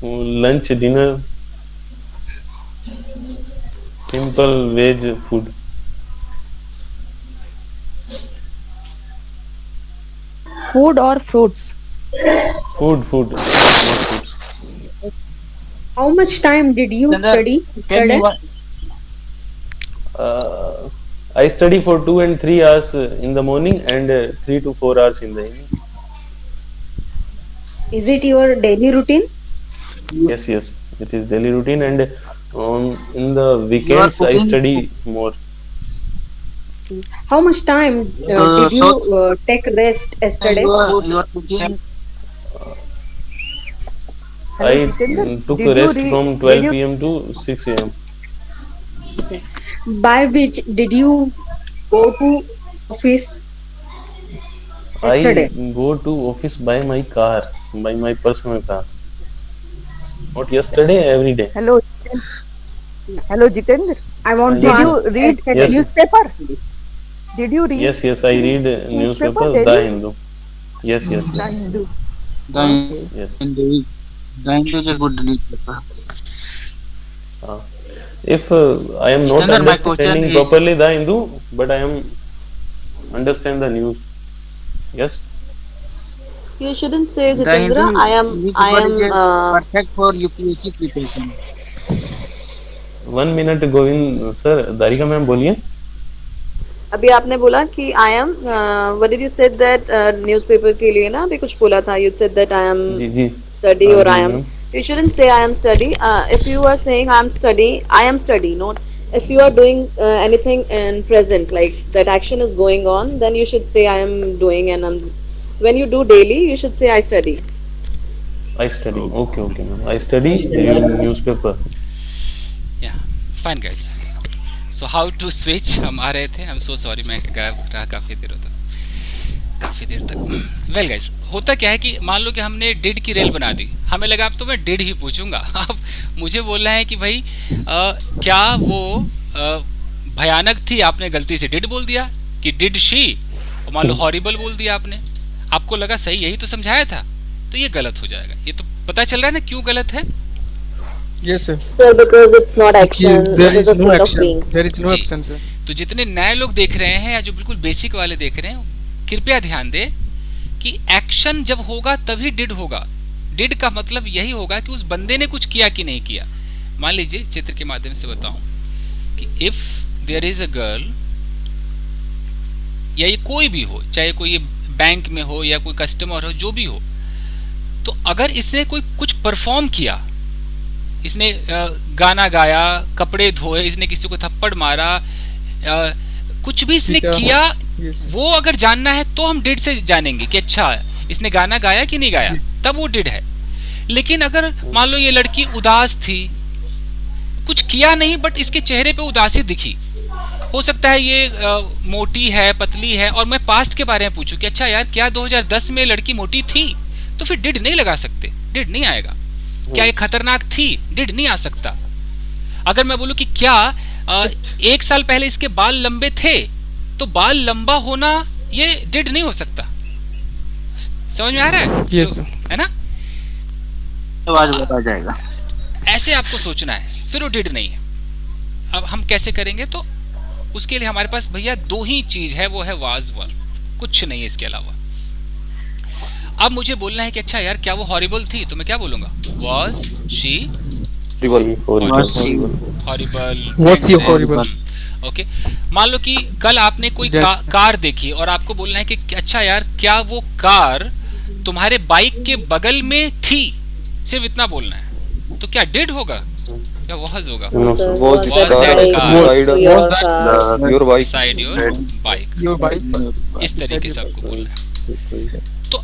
lunch, dinner, simple veg food. Food or fruits? Food, not fruits. How much time did you study yesterday? I study for 2 and 3 hours in the morning, and 3 to 4 hours in the evening. Is it your daily routine? Yes, it is daily routine, and in the weekends I study more. How much time did you take rest yesterday? You are cooking. I took a rest from 12 p.m. to 6 a.m. By which did you go to office yesterday? I go to office by my car, by my personal car. Not yesterday, every day. Hello, Jitendra. I want Did to you ask read yesterday. newspaper? Did you read? Yes, I read newspaper, daily? The Hindu. Yes. The Hindu. Yes. The Hindu is a good newspaper. If I am not Jitendra, my question understanding is- properly the Hindu, but I am understand the news. Yes. You shouldn't say, The Jitendra. Hindu I am. newspaper is perfect for UPSC preparation. 1 minute, Govind sir. Darika ma'am बोलिए. अभी आपने बोला कि I am. What did you said that newspaper के लिए ना अभी कुछ बोला था. You said that I am ji. study or ji, I am. ma'am. You shouldn't say I am study. If you are saying I am study. Not if you are doing anything in present, like that action is going on, then you should say I am doing, and I'm. When you do daily, you should say I study. I study. Okay, ma'am. I study newspaper. Yeah, fine guys. So how to switch? हम आ रहे थे. I'm so sorry, मैं गायब रहा काफ़ी देर तक. Well guys, होता क्या है कि मान लो कि हमने डिड की रेल बना दी. हमें लगा अब तो मैं डिड ही पूछूंगा. अब मुझे बोलना है कि भाई क्या वो भयानक थी, आपने गलती से डिड बोल दिया कि डिड शी, और मान लो हॉरिबल बोल दिया आपने, आपको लगा सही यही तो समझाया था, तो ये गलत हो जाएगा. ये तो पता चल रहा है ना क्यों गलत है. Yes, sir. Sir, because it's not action. There it is a no state of action. being. There is no ji. action, sir. तो जितने नए लोग देख रहे हैं या जो बिल्कुल बेसिक वाले देख रहे हैं, कृपया ध्यान दें कि एक्शन जब होगा तभी डिड होगा. डिड का मतलब यही होगा कि उस बंदे ने कुछ किया कि नहीं किया. मान लीजिए चित्र के माध्यम से बताऊं कि if there is a girl, या ये कोई भी हो, चाहे कोई ये बैंक में हो या कोई कस्टमर हो, जो भी हो, तो अगर इसने कोई कुछ परफॉर्म किया, इसने गाना गाया, कपड़े धोए, इसने किसी को थप्पड़ मारा, कुछ भी इसने किया, वो अगर जानना है तो हम डिड से जानेंगे कि अच्छा इसने गाना गाया कि नहीं गाया, तब वो डिड है. लेकिन अगर मान लो ये लड़की उदास थी, कुछ किया नहीं बट इसके चेहरे पे उदासी दिखी, हो सकता है ये मोटी है, पतली है, और मैं पास्ट के बारे में पूछूं कि अच्छा यार क्या 2010 में लड़की मोटी थी, तो फिर डिड नहीं लगा सकते, डिड नहीं आएगा. क्या ये खतरनाक थी, डिड नहीं आ सकता. अगर मैं बोलूं कि क्या 1 साल पहले इसके बाल लंबे थे, तो बाल लंबा होना ये डिड नहीं हो सकता. समझ में आ रहा है? Yes, है ना. वाज वर्ब आ जाएगा। ऐसे आपको सोचना है, फिर वो डिड नहीं है। अब हम कैसे करेंगे? तो उसके लिए हमारे पास भैया दो ही चीज है, वो है वाज वर्ब, कुछ नहीं है इसके अलावा। अब मुझे बोलना है कि अच्छा यार क्या वो हॉरिबल थी, तो मैं क्या बोलूंगा? Was she horrible. ओके, मान लो कि कल आपने कोई कार देखी और आपको बोलना है कि अच्छा यार क्या वो कार तुम्हारे बाइक के बगल में थी, सिर्फ इतना बोलना है। तो क्या डिड होगा या वाज होगा? साइड योर बाइक, इस तरीके से आपको बोलना है। तो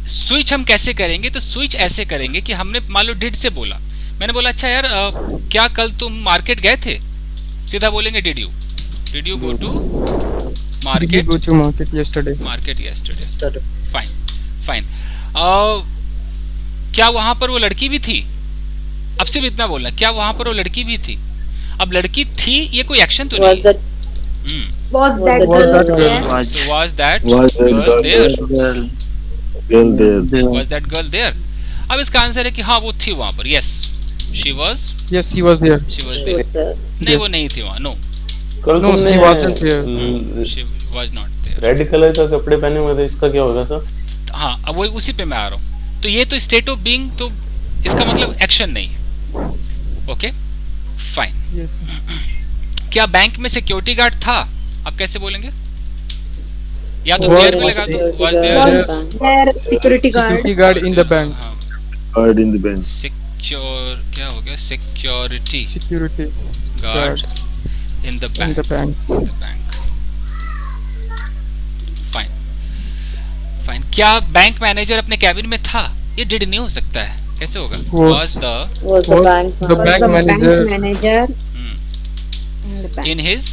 स्विच हम कैसे करेंगे? तो स्विच ऐसे करेंगे कि हमने मान लो डिड से बोला, मैंने बोला अच्छा यार क्या कल तुम मार्केट गए थे, सीधा बोलेंगे did you go to market yesterday. Fine. क्या वहां पर वो लड़की भी थी? अब सिर्फ इतना बोलना, क्या वहां पर वो लड़की भी थी? अब लड़की थी, ये कोई एक्शन तो नहीं है। Was that girl there? अब इसका आंसर है कि हाँ वो थी वहां पर। Yes she was there। नहीं वो नहीं थी वहां। No she wasn't there। she was not there। Red colour का कपड़े पहने हुए थे, इसका क्या होगा सर? हाँ अब वो उसी पे मैं आ रहा हूँ। तो ये तो स्टेट ऑफ बीइंग, तो इसका मतलब एक्शन नहीं है। Okay fine. क्या बैंक में सिक्योरिटी गार्ड था? आप कैसे बोलेंगे? या तो देयर में लगा दो, was there security guard in the bank. Secure क्या हो गया? Security guard in the bank. Fine. क्या बैंक मैनेजर अपने कैबिन में था? ये डिड नहीं हो सकता है, कैसे होगा? was the bank manager in his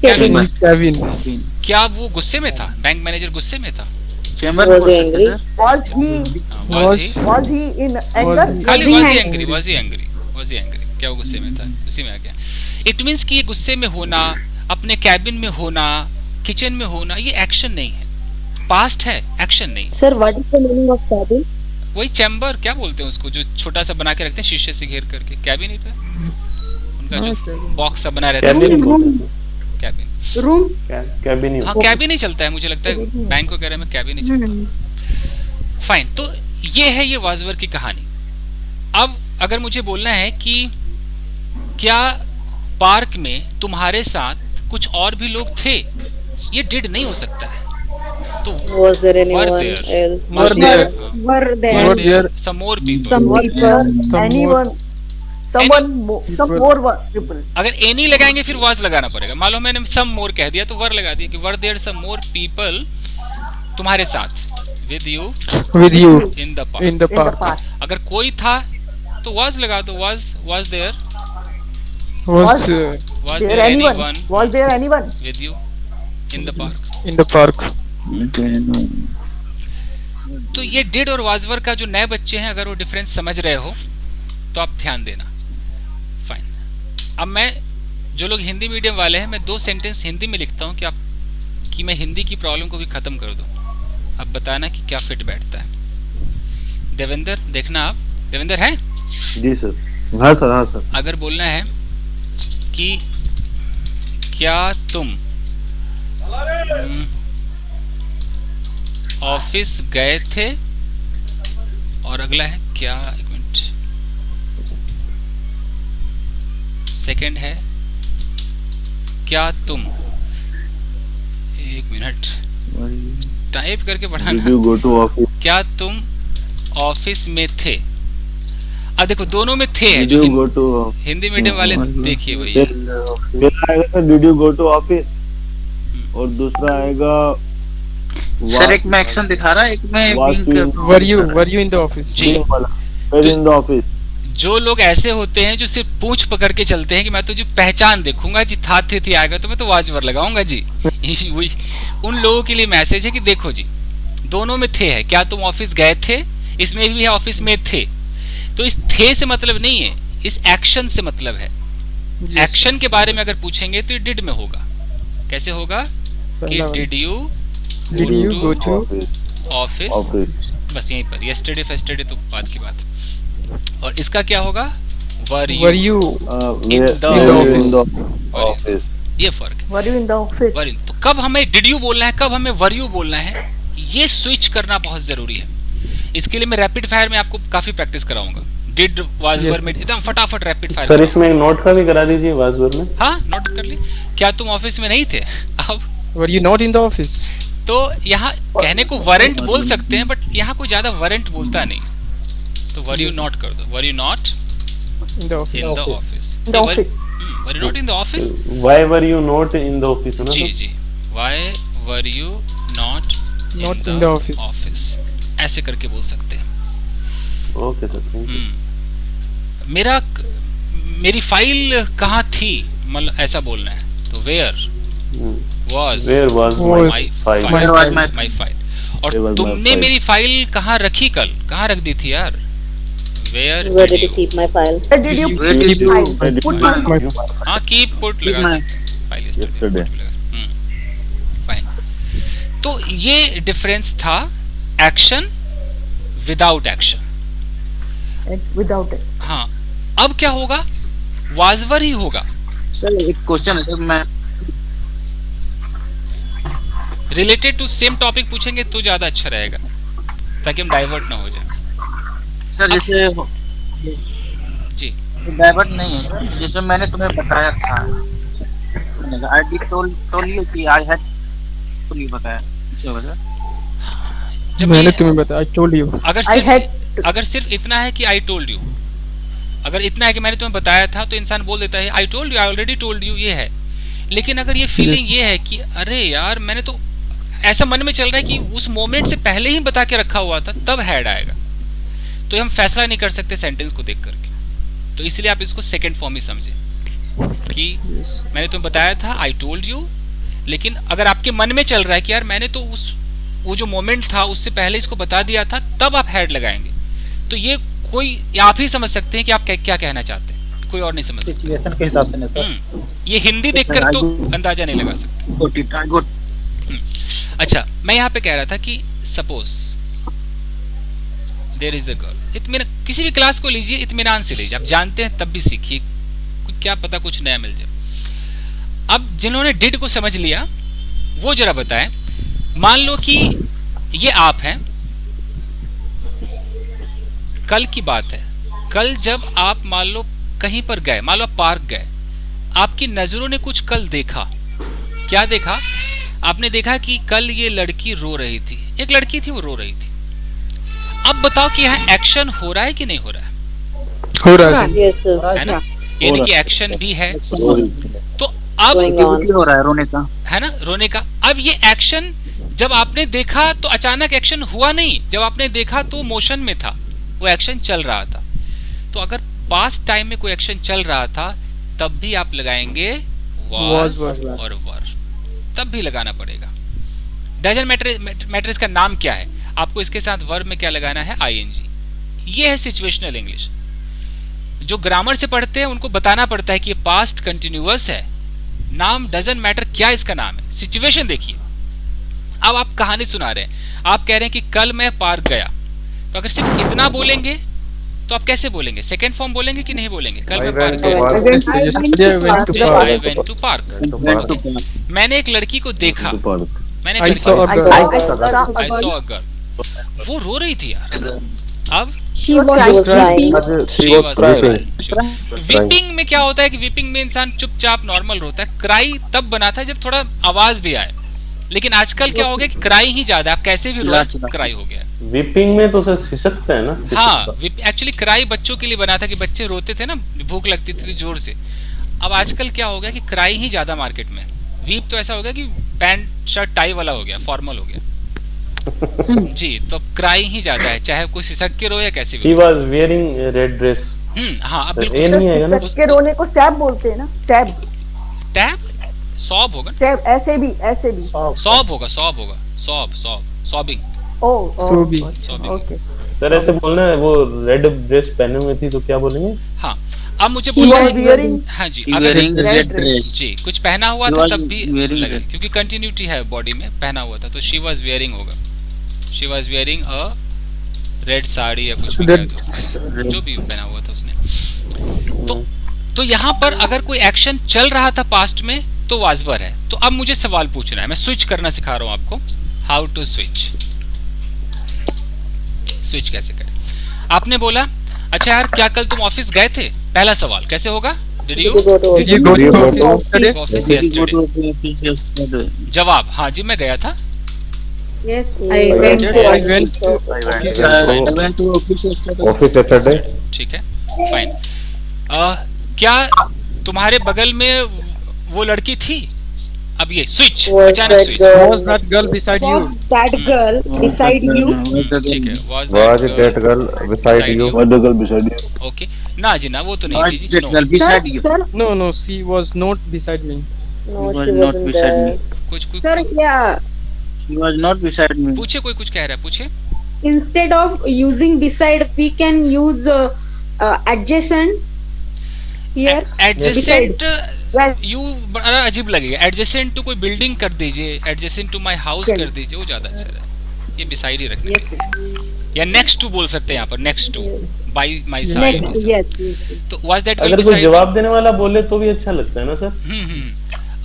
cabin। क्या वो गुस्से में था? बैंक मैनेजर गुस्से में था? Chamber was he in anger? खाली was he angry? क्या वो गुस्से में था? उसी में आ गया। इट मींस कि ये गुस्से में होना, अपने कैबिन में होना, किचन में होना, ये एक्शन नहीं है, पास्ट है, एक्शन नहीं। Sir what is the meaning of cabin? वही चैम्बर क्या बोलते हैं उसको, जो छोटा सा बना के रखते हैं शीशे से घेर करके, कैबिन ही था उनका, जो बॉक्स सा बना रहता है। कैबिन रूम कैबिन ही। हाँ कैबिन ही चलता है, मुझे लगता है बैंक को कह रहे हैं, कैबिन ही चलता। फाइन। तो ये है ये वाज वर्ब की कहानी। अब अगर मुझे बोलना है कि क्या पार्क में तुम्हारे साथ कुछ और भी लोग थे, ये डिड नहीं हो सकता है। तो was there anyone else? were there some more people, some more people। अगर any लगाएंगे फिर was लगाना पड़ेगा। मान लो मैंने some more कह दिया तो were लगा दिया कि were there some more people तुम्हारे साथ, with you in the park। अगर कोई था तो was लगा दो, was there anyone with you in the park। तो ये डिड और वाज वर्ब का जो नए बच्चे हैं, अगर वो डिफरेंस समझ रहे हो तो आप ध्यान देना। फाइन। अब मैं, जो लोग हिंदी मीडियम वाले हैं, मैं 2 सेंटेंस हिंदी में लिखता हूँ कि मैं हिंदी की प्रॉब्लम को भी खत्म कर दूं। अब बताना कि क्या फिट बैठता है। देवेंद्र देखना, आप देवेंद्र हैं? जी सर। हाँ सर। अगर बोलना है कि क्या तुम ऑफिस गए थे, और अगला है क्या, एक मिनट, सेकंड है क्या तुम, एक मिनट टाइप करके बढ़ाना, क्या तुम ऑफिस में थे। अब देखो दोनों में थे, जो हिंदी मीडियम वाले देखिए भैया। पहला आएगा sir did you go to office, और दूसरा आएगा सर एक में एक्शन दिखा रहा है, एक में were you in the office. जी इन द ऑफिस। जो लोग ऐसे होते हैं जो सिर्फ पूंछ पकड़ के चलते हैं कि मैं तुझे पहचान देखूंगा जी, था थे आएगा तो मैं तो वाज वर्ब लगाऊंगा जी, उन लोगों के लिए मैसेज है कि देखो जी दोनों में थे है। क्या तुम ऑफिस गए थे, इसमें भी है ऑफिस में थे। तो इस थे से मतलब नहीं है, इस एक्शन से मतलब है। एक्शन के बारे में अगर पूछेंगे तो ये डिड में होगा। कैसे होगा कि did you go to office बस यहीं पर, yesterday फेस्टरडे तो बाद की बात। और इसका क्या होगा? वर Were you you in the office? ये फर्क है। Were you in the office? तो कब हमें डिड यू बोलना है, कब हमें वर यू बोलना है, ये स्विच करना बहुत जरूरी है। इसके लिए मैं रैपिड फायर में आपको काफी प्रैक्टिस कराऊंगा। डिड वाज वर में एकदम फटाफट रैपिड फायर। सर इसमें एक नोट का भी करा दीजिए वाज वर में। हाँ नोट कर ली। क्या तुम ऑफिस में नहीं थे? अब were you not in the office? तो यहाँ कहने को वरेंट बोल सकते हैं, बट यहाँ कोई ज्यादा वरेंट बोलता नहीं, तो वर यू नॉट कर दो, were you not In the office. In the office. The office. Were you not in the office? Why were you not in the office? जी जी, why were you not Not in the office. Office, ऐसे करके बोल सकते हैं। Okay sir, thank you. मेरी file कहाँ थी, मतलब ऐसा बोलना है, तो वेयर वाज माय फाइल। और तुमने मेरी फाइल कहाँ रखी, कल कहाँ रख दी थी यार? Where Where did you keep my file? Where did you put my हाँ कीप पुट लगा सकते, फाइल यस्टरडे फाइन। तो ये डिफरेंस था action without action. without it? हाँ, अब क्या होगा? वाजवर ही होगा। सर एक क्वेश्चन है सर, मैं रिलेटेड टू सेम टॉपिक पूछेंगे तो ज्यादा अच्छा रहेगा, ताकि हम डाइवर्ट ना हो जाए। सर जैसे जी डाइवर्ट नहीं है सर, जैसे मैंने तुम्हें बताया था, आई डिड टोल्ड यू कि आई हैड टोल्ड यू, बताया जब मैंने ये तुम्हें बताया, I told you. अगर सिर्फ इतना है कि आई टोल्ड यू, अगर इतना है कि मैंने तुम्हें बताया था, तो इंसान बोल देता है I told you, I already told you, ये है। लेकिन अगर ये फीलिंग ये है कि अरे यार मैंने तो, ऐसा मन में चल रहा है कि उस मोमेंट से पहले ही बता के रखा हुआ था, तब हैड आएगा। तो हम फैसला नहीं कर सकते सेंटेंस को देख करके, तो इसलिए आप इसको सेकंड फॉर्म ही समझे कि मैंने तुम्हें बताया था आई टोल्ड यू, लेकिन अगर आपके मन में चल रहा है कि यार मैंने तो वो जो मोमेंट था उससे पहले इसको बता दिया था, तब आप हैड लगाएंगे। तो ये कोई आप ही समझ सकते हैं कि आप क्या कहना चाहते हैं, कोई और नहीं समझ सकता। सिचुएशन के हिसाब से ना सर, ये हिंदी देखकर तो अंदाजा नहीं लगा सकते। अच्छा, मैं यहाँ पे कह रहा था कि suppose there is a girl, इत्मीनान, किसी भी क्लास को लीजिए, इत्मीनान से लीजिए, आप जानते हैं तब भी सीखिए, क्या पता कुछ नया मिल जाए। अब जिन्होंने डिड को समझ लिया वो जरा बताएं। मान लो कि ये आप हैं, कल की बात है, कल जब आप मान लो कहीं पर गए, मान लो आप पार्क गए, आपकी नजरों ने कुछ कल देखा। क्या देखा? आपने देखा कि कल ये लड़की रो रही थी, एक लड़की थी वो रो रही थी। अब बताओ कि यहाँ एक्शन हो रहा है कि नहीं हो रहा है? हो रहा है, Yes, है ना, यानी कि एक्शन भी है। तो अब हो रहा है रोने का, है ना, रोने का। अब ये एक्शन जब आपने देखा तो अचानक एक्शन हुआ नहीं, जब आपने देखा तो मोशन में था, वो एक्शन चल रहा था। तो अगर पास्ट टाइम में कोई एक्शन चल रहा था, तब भी आप लगाएंगे was और वर, तब भी लगाना पड़ेगा। डजंट मैटर इसका नाम क्या है, आपको इसके साथ वर्ब में क्या लगाना है? आईएनजी। ये है सिचुएशनल इंग्लिश। जो ग्रामर से पढ़ते हैं उनको बताना पड़ता है कि ये पास्ट कंटिन्यूअस है, नाम डजंट मैटर क्या इसका नाम है। सिचुएशन देखिए, अब आप कहानी सुना रहे हैं, आप कह रहे हैं कि कल मैं पार्क गया, तो अगर सिर्फ इतना बोलेंगे तो आप कैसे बोलेंगे? सेकंड फॉर्म बोलेंगे कि नहीं बोलेंगे? कल मैं पार्क गया, I went to park। मैंने एक लड़की को देखा, मैंने I saw a girl. I saw a girl। वो रो रही थी यार। अब She was crying. वीपिंग में क्या होता है कि वीपिंग में इंसान चुपचाप नॉर्मल रोता है, क्राई तब बना था जब थोड़ा आवाज भी आए। लेकिन आजकल क्या हो गया कि क्राई ही ज्यादा, आप कैसे भी रो, क्राई हो गया। वीपिंग में तो सर सिसकता है ना। हाँ, एक्चुअली क्राई बच्चों के लिए बना था कि बच्चे रोते थे ना, भूख लगती थी जोर से। अब आजकल क्या हो गया कि क्राई ही ज्यादा मार्केट में। वीप तो ऐसा हो गया कि पैंट शर्ट टाई वाला हो गया, फॉर्मल हो गया जी। तो क्राई ही ज्यादा है, चाहे कोई सिसक के रो या कैसे भी। She was wearing a red dress। हाँ, अब ये नहीं है ना, उसके रोने को स्टैब बोलते हैं ना, स्टैब। टैब सॉब होगा, स्टैब ऐसे भी सॉब होगा, सॉबिंग। ओके सर ऐसे बोलना है, वो रेड ड्रेस पहने हुए थी तो क्या बोलेंगे? हाँ, अब मुझे बोलना है, हाँ जी, अगर जी कुछ पहना हुआ था तब भी लगेगा, क्योंकि कंटिन्यूटी है बॉडी में, पहना हुआ था तो शी वाज वेयरिंग होगा। She was wearing a red sari या कुछ भी कह दो, जो भी पहना हुआ था उसने। तो यहाँ पर अगर कोई एक्शन चल रहा था पास्ट में तो वाज वर है। तो अब मुझे सवाल पूछना है, मैं स्विच करना सिखा रहा हूँ आपको, हाउ टू स्विच, स्विच कैसे करें। आपने बोला अच्छा यार क्या कल तुम ऑफिस गए थे, पहला सवाल कैसे होगा, did you go to office yesterday? जवाब हाँ जी मैं गया था। Yes, I went to office yesterday. ठीक है फाइन। क्या तुम्हारे बगल में वो लड़की थी? अब ये स्विच, अचानक switch. Was that girl beside you? Was that girl beside you? ठीक है, was that girl beside you? Was the girl beside you? Okay ना जी ना, वो तो नहीं थी जी। Sir, No, no, she was not beside me. No, she wasn't there. कुछ sir, yeah. She was not beside me. पूछे, कोई कुछ कह रहा है, पूछे। Instead of using beside, we can use adjacent here. Adjacent Well, you बड़ा अजीब लगेगा। एडजेसेंट टू कोई बिल्डिंग कर दीजिए, एडजेसेंट टू माय हाउस कर दीजिए, वो ज्यादा अच्छा है। ये बिसाइड ही रखना है। या नेक्स्ट टू बोल सकते हैं यहाँ पर, next to, by my side. तो वाज दैट गर्ल अगर कोई बिसाइड? जवाब देने वाला बोले तो भी अच्छा लगता है ना सर।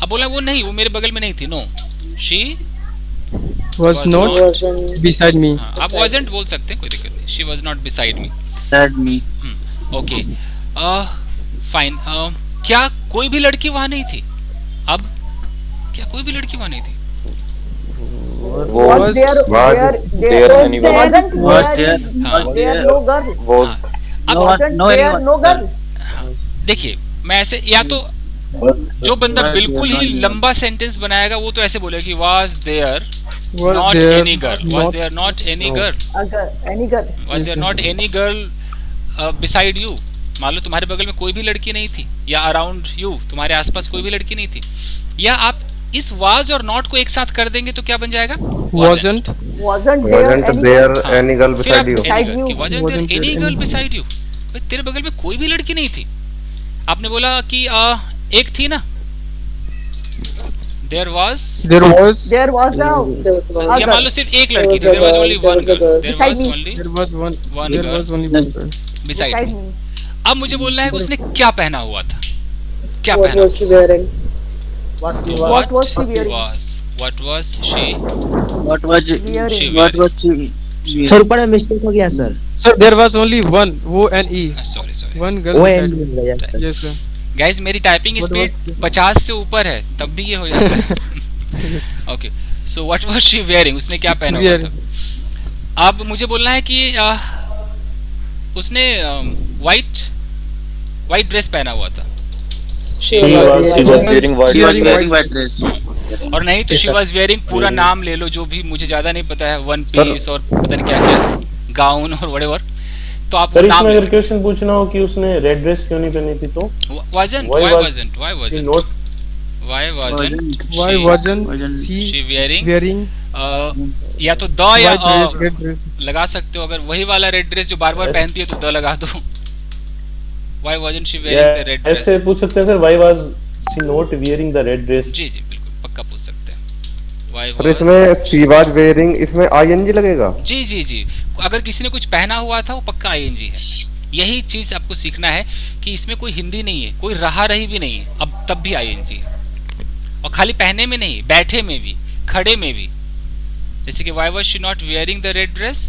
अब बोला वो नहीं, वो मेरे बगल में नहीं थी। No, she Was not beside me. आप wasn't बोल सकते हैं, कोई दिक्कत नहीं। She was not beside me. Beside me. Okay. Fine. क्या कोई भी लड़की वहाँ नहीं थी? अब क्या कोई भी लड़की वहाँ नहीं थी? Was there anyone? No girl. देखिए मैं ऐसे, या तो जो बंदा बिल्कुल ही लंबा सेंटेंस बनाएगा वो तो ऐसे बोलेगा कि was there not any girl, was there not any girl, was there not any girl beside you। मान लो तुम्हारे बगल में कोई भी लड़की नहीं थी, या अराउंड यू, तुम्हारे आसपास कोई भी लड़की नहीं थी। या आप इस was और not को एक साथ कर देंगे तो क्या बन जाएगा? Wasn't there any girl beside you? Wasn't there any girl beside you? भाई तेरे बगल में कोई भी लड़की नहीं थी। आपने बोला कि एक थी ना, there was now. या मान लो सिर्फ एक लड़की थी, there was only one girl, there was only one girl beside me। अब मुझे बोलना है कि उसने क्या पहना हुआ था, क्या पहना? Was she wearing? What was she wearing? What was she? What was she? Sir ऊपर में मिस्टेक हो गया sir. Sir, there was only one, O and E. Sorry. One girl. O and E. Yes sir. Guys मेरी typing speed 50 से ऊपर है, तब भी ये हो जाता है। Okay, so what was she wearing, उसने क्या पहना हुआ था? अब मुझे बोलना है कि उसने वाइट ड्रेस पहना हुआ था। She was wearing white dress. और नहीं तो शी वाज वेयरिंग पूरा नाम ले लो, जो भी, मुझे ज्यादा नहीं पता है, वन पीस और पता नहीं क्या क्या, गाउन और व्हाटएवर। तो आप सर नाम इसमें अगर क्वेश्चन पूछना हो कि उसने रेड ड्रेस क्यों नहीं पहनी थी तो why wasn't she wearing या तो द या लगा सकते हो। अगर वही वाला रेड ड्रेस जो बार बार पहनती है तो द लगा दो। why wasn't she wearing the red dress? ऐसे पूछ सकते हैं sir, why was she not wearing the red dress? जी बिल्कुल पक्का पूछ सकते हैं। और इसमें she was wearing, इसमें ing लगेगा? जी अगर किसी ने कुछ पहना हुआ था वो पक्का ing है। यही चीज आपको सीखना है कि इसमें कोई हिंदी नहीं है, कोई रहा रही भी नहीं है, अब तब भी ing है। और खाली पहने में नहीं, बैठे में भी, खड़े में भी। जैसे कि why was she not wearing the red dress?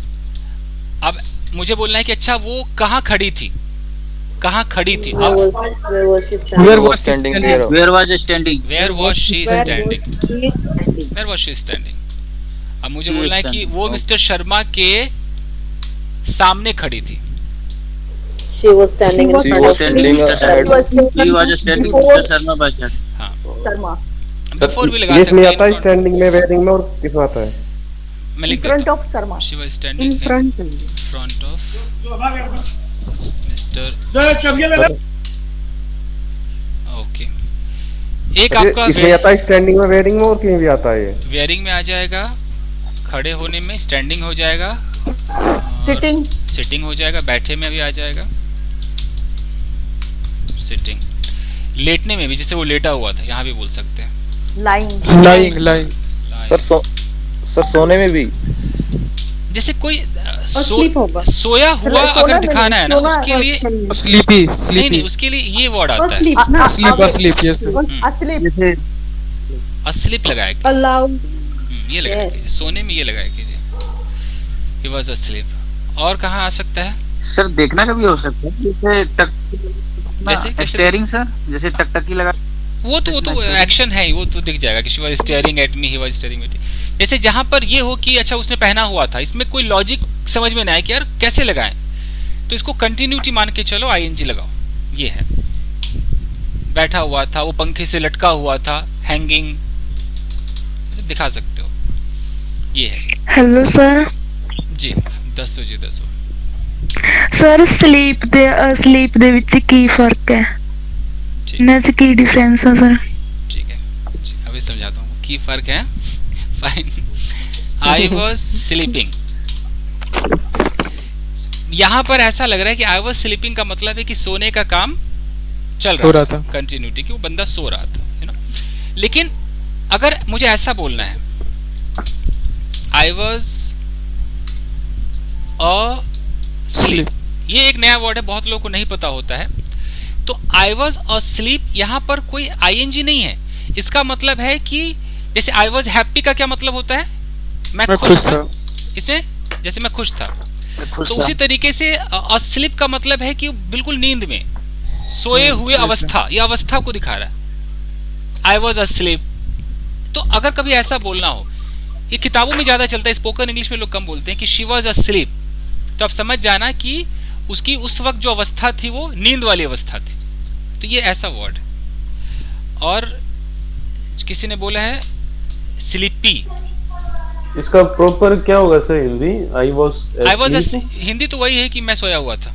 अब मुझे बोलना है कि अच्छा वो कहाँ खड़ी थी, कहाँ खड़ी थी? अब Where was she standing? अब मुझे बोलना है कि वो मिस्टर शर्मा के सामने खड़ी थी। She was standing in front of हाँ, बिफोर भी लगा इसमें आता है स्टैंडिंग में, वेयरिंग में, और किसमें आता है? मैं लिख देता हूँ। She was standing in front of mister. Okay, एक आपका इसमें आता है स्टैंडिंग में, वेयरिंग में, और कहीं भी आता है। वेयरिंग में आ जाएगा, खड़े होने में, स्टैंडिंग हो जाएगा, सिटिंग हो जाएगा, बैठे में भी आ जाएगा, सिटिंग, लेटने में भी, जैसे वो लेटा हुआ था, यहाँ भी बोल सकते हैं। लाइंग लाइंग सर सोने में भी? जैसे कोई sleep होगा। सोया हुआ अगर दिखाना है ना उसके लिए स्लीपी नहीं नहीं उसके लिए ये वर्ड आता है Asleep ना asleep yes sir asleep asleep लगाया allow ये लगाया सोने में ये लगाया कीजिए he was asleep। और कहाँ आ सकता है सर देखना का भी हो सकता है जैसे स्टेयरिंग सर जैसे टकटकी लगा वो तो एक्शन है ही, वो तो दिख जाएगा कि she was staring at me, he was staring at me। जैसे जहां पर ये हो कि अच्छा उसने पहना हुआ था, इसमें कोई लॉजिक समझ में नहीं आया कि यार कैसे लगाएं, तो इसको कंटिन्यूटी मान के चलो, आईएनजी लगाओ। ये है बैठा हुआ था, वो पंखे से लटका हुआ था, हैंगिंग दिखा सकते हो। ये है हेलो सर जी, दसो जी दसो सर। स्लीप ਦੇ ਵਿੱਚ ਕੀ ਫਰਕ ਹੈ, ਇਹਨਾਂ 'ਚ ਕੀ डिफरेंस है सर? ठीक है जी, अभी समझाता हूँ की फर्क है। फाइन, आई वॉज स्लीपिंग, यहाँ पर ऐसा लग रहा है कि आई वॉज स्लीपिंग का मतलब है कि सोने का काम चल रहा था, कंटिन्यूटी की, वो बंदा सो रहा था, है ना। लेकिन अगर मुझे ऐसा बोलना है आई वॉज स्लीप, ये एक नया वर्ड है, बहुत लोगों को नहीं पता होता है। तो आई वॉज अस्लीप, यहाँ पर कोई आईएनजी नहीं है, इसका मतलब है कि जैसे आई वॉज हैप्पी का क्या मतलब होता है, मैं खुश था। इसमें जैसे मैं खुश था, तो उसी तरीके से अस्लीप का मतलब है कि बिल्कुल नींद में सोए हुए अवस्था, ये अवस्था को दिखा रहा है, आई वॉज अस्लीप। तो अगर कभी ऐसा बोलना हो, ये किताबों में ज्यादा चलता है, स्पोकन इंग्लिश में लोग कम बोलते हैं कि शी वॉज अस्लीप, तो आप समझ जाना कि उसकी उस वक्त जो अवस्था थी वो नींद वाली अवस्था थी। तो ये ऐसा वर्ड। और किसी ने बोला है स्लीपी, इसका प्रॉपर क्या होगा sir Hindi? I was Hindi तो वही है कि मैं सोया हुआ था,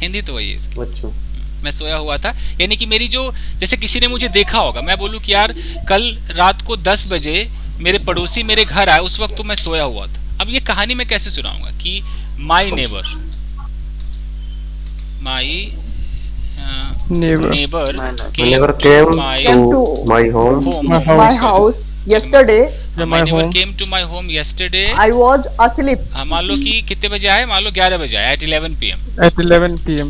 हिंदी तो वही है इसकी। अच्छा, मैं सोया हुआ था, यानी कि मेरी जो, जैसे किसी ने मुझे देखा होगा, मैं बोलूं कि यार कल रात को 10 बजे मेरे पड़ोसी मेरे घर आए, उस वक्त तो मैं सोया हुआ था। अब ये कहानी मैं कैसे सुनाऊंगा कि my neighbour came to my home yesterday, my neighbor came to my home yesterday, I was asleep। हाँ, मान लो कि कितने बजे आए, मान लो 11 बजे आए, at 11 PM। at 11 PM।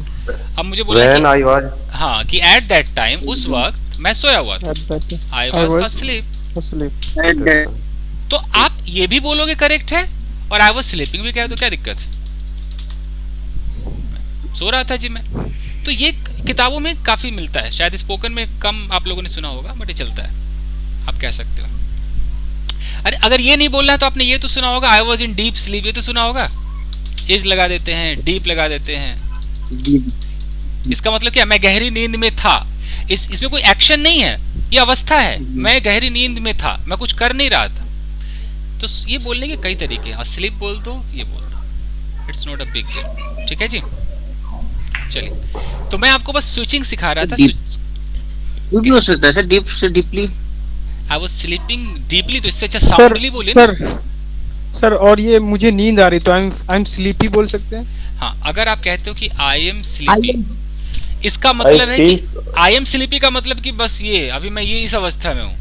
अब मुझे बोला when I was, हाँ, कि at that time, उस वक्त मैं सोया हुआ था, I was asleep। तो आप ये भी बोलोगे करेक्ट है, और I was sleeping भी कहे तो क्या दिक्कत है, सो रहा था जी मैं। तो ये किताबों में काफी मिलता है, शायद स्पोकन में कम आप लोगों ने सुना होगा, बट ये चलता है, आप कह सकते हो। अरे अगर ये नहीं बोलना है तो आपने ये तो सुना होगा, I was in deep sleep, ये तो सुना होगा, इज लगा देते हैं, डीप लगा देते हैं, इसका मतलब क्या, मैं गहरी नींद में था। इसमें कोई एक्शन नहीं है, ये अवस्था है, मैं गहरी नींद में था, मैं कुछ कर नहीं रहा था। तो ये बोलने के कई तरीके हैं, स्लीप बोल दो, ये बोल दो, it's not a big deal. ठीक है जी, चलिए। तो मैं आपको बस स्विचिंग सिखा रहा था। भी हो सकता है सर, डीप से deeply. I was sleeping deeply, तो इससे अच्छा साउंडली बोले ना सर। और ये मुझे नींद आ रही, तो आई एम स्लीपी बोल सकते हैं। हाँ, अगर आप कहते हो कि आई एम स्लीपी, इसका मतलब है कि आई एम स्लीपी का मतलब कि बस ये अभी मैं ये इस अवस्था में हूँ,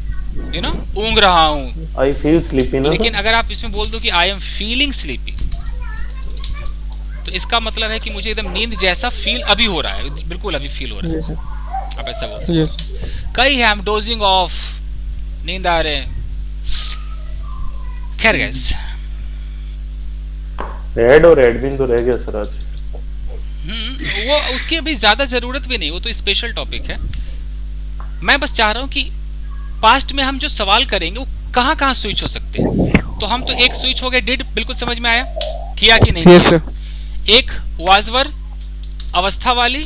यू नो, ऊँग रहा हूँ, आई फील स्लीपी ना। लेकिन अगर आप इसमें बोल दो कि आई एम फीलिंग स्लीपी, तो इसका मतलब है कि मुझे एकदम नींद जैसा फील अभी हो रहा है, बिल्कुल अभी फील हो रहा है। आप ऐसा बोल सकते हो। कई है, आई एम डोजिंग ऑफ, नींद आ रहे हैं। खैर गैस, रेड और एडमिन तो रह गया सर आज। वो उसकी अभी ज्यादा जरूरत भी नहीं, वो तो स्पेशल टॉपिक है। मैं बस चाह रहा हूँ कि पास्ट में हम जो सवाल करेंगे वो कहाँ कहाँ स्विच हो सकते हैं। तो हम तो एक स्विच हो गए, डिड बिल्कुल समझ में आया, किया कि नहीं किया। एक वाजवर अवस्था वाली,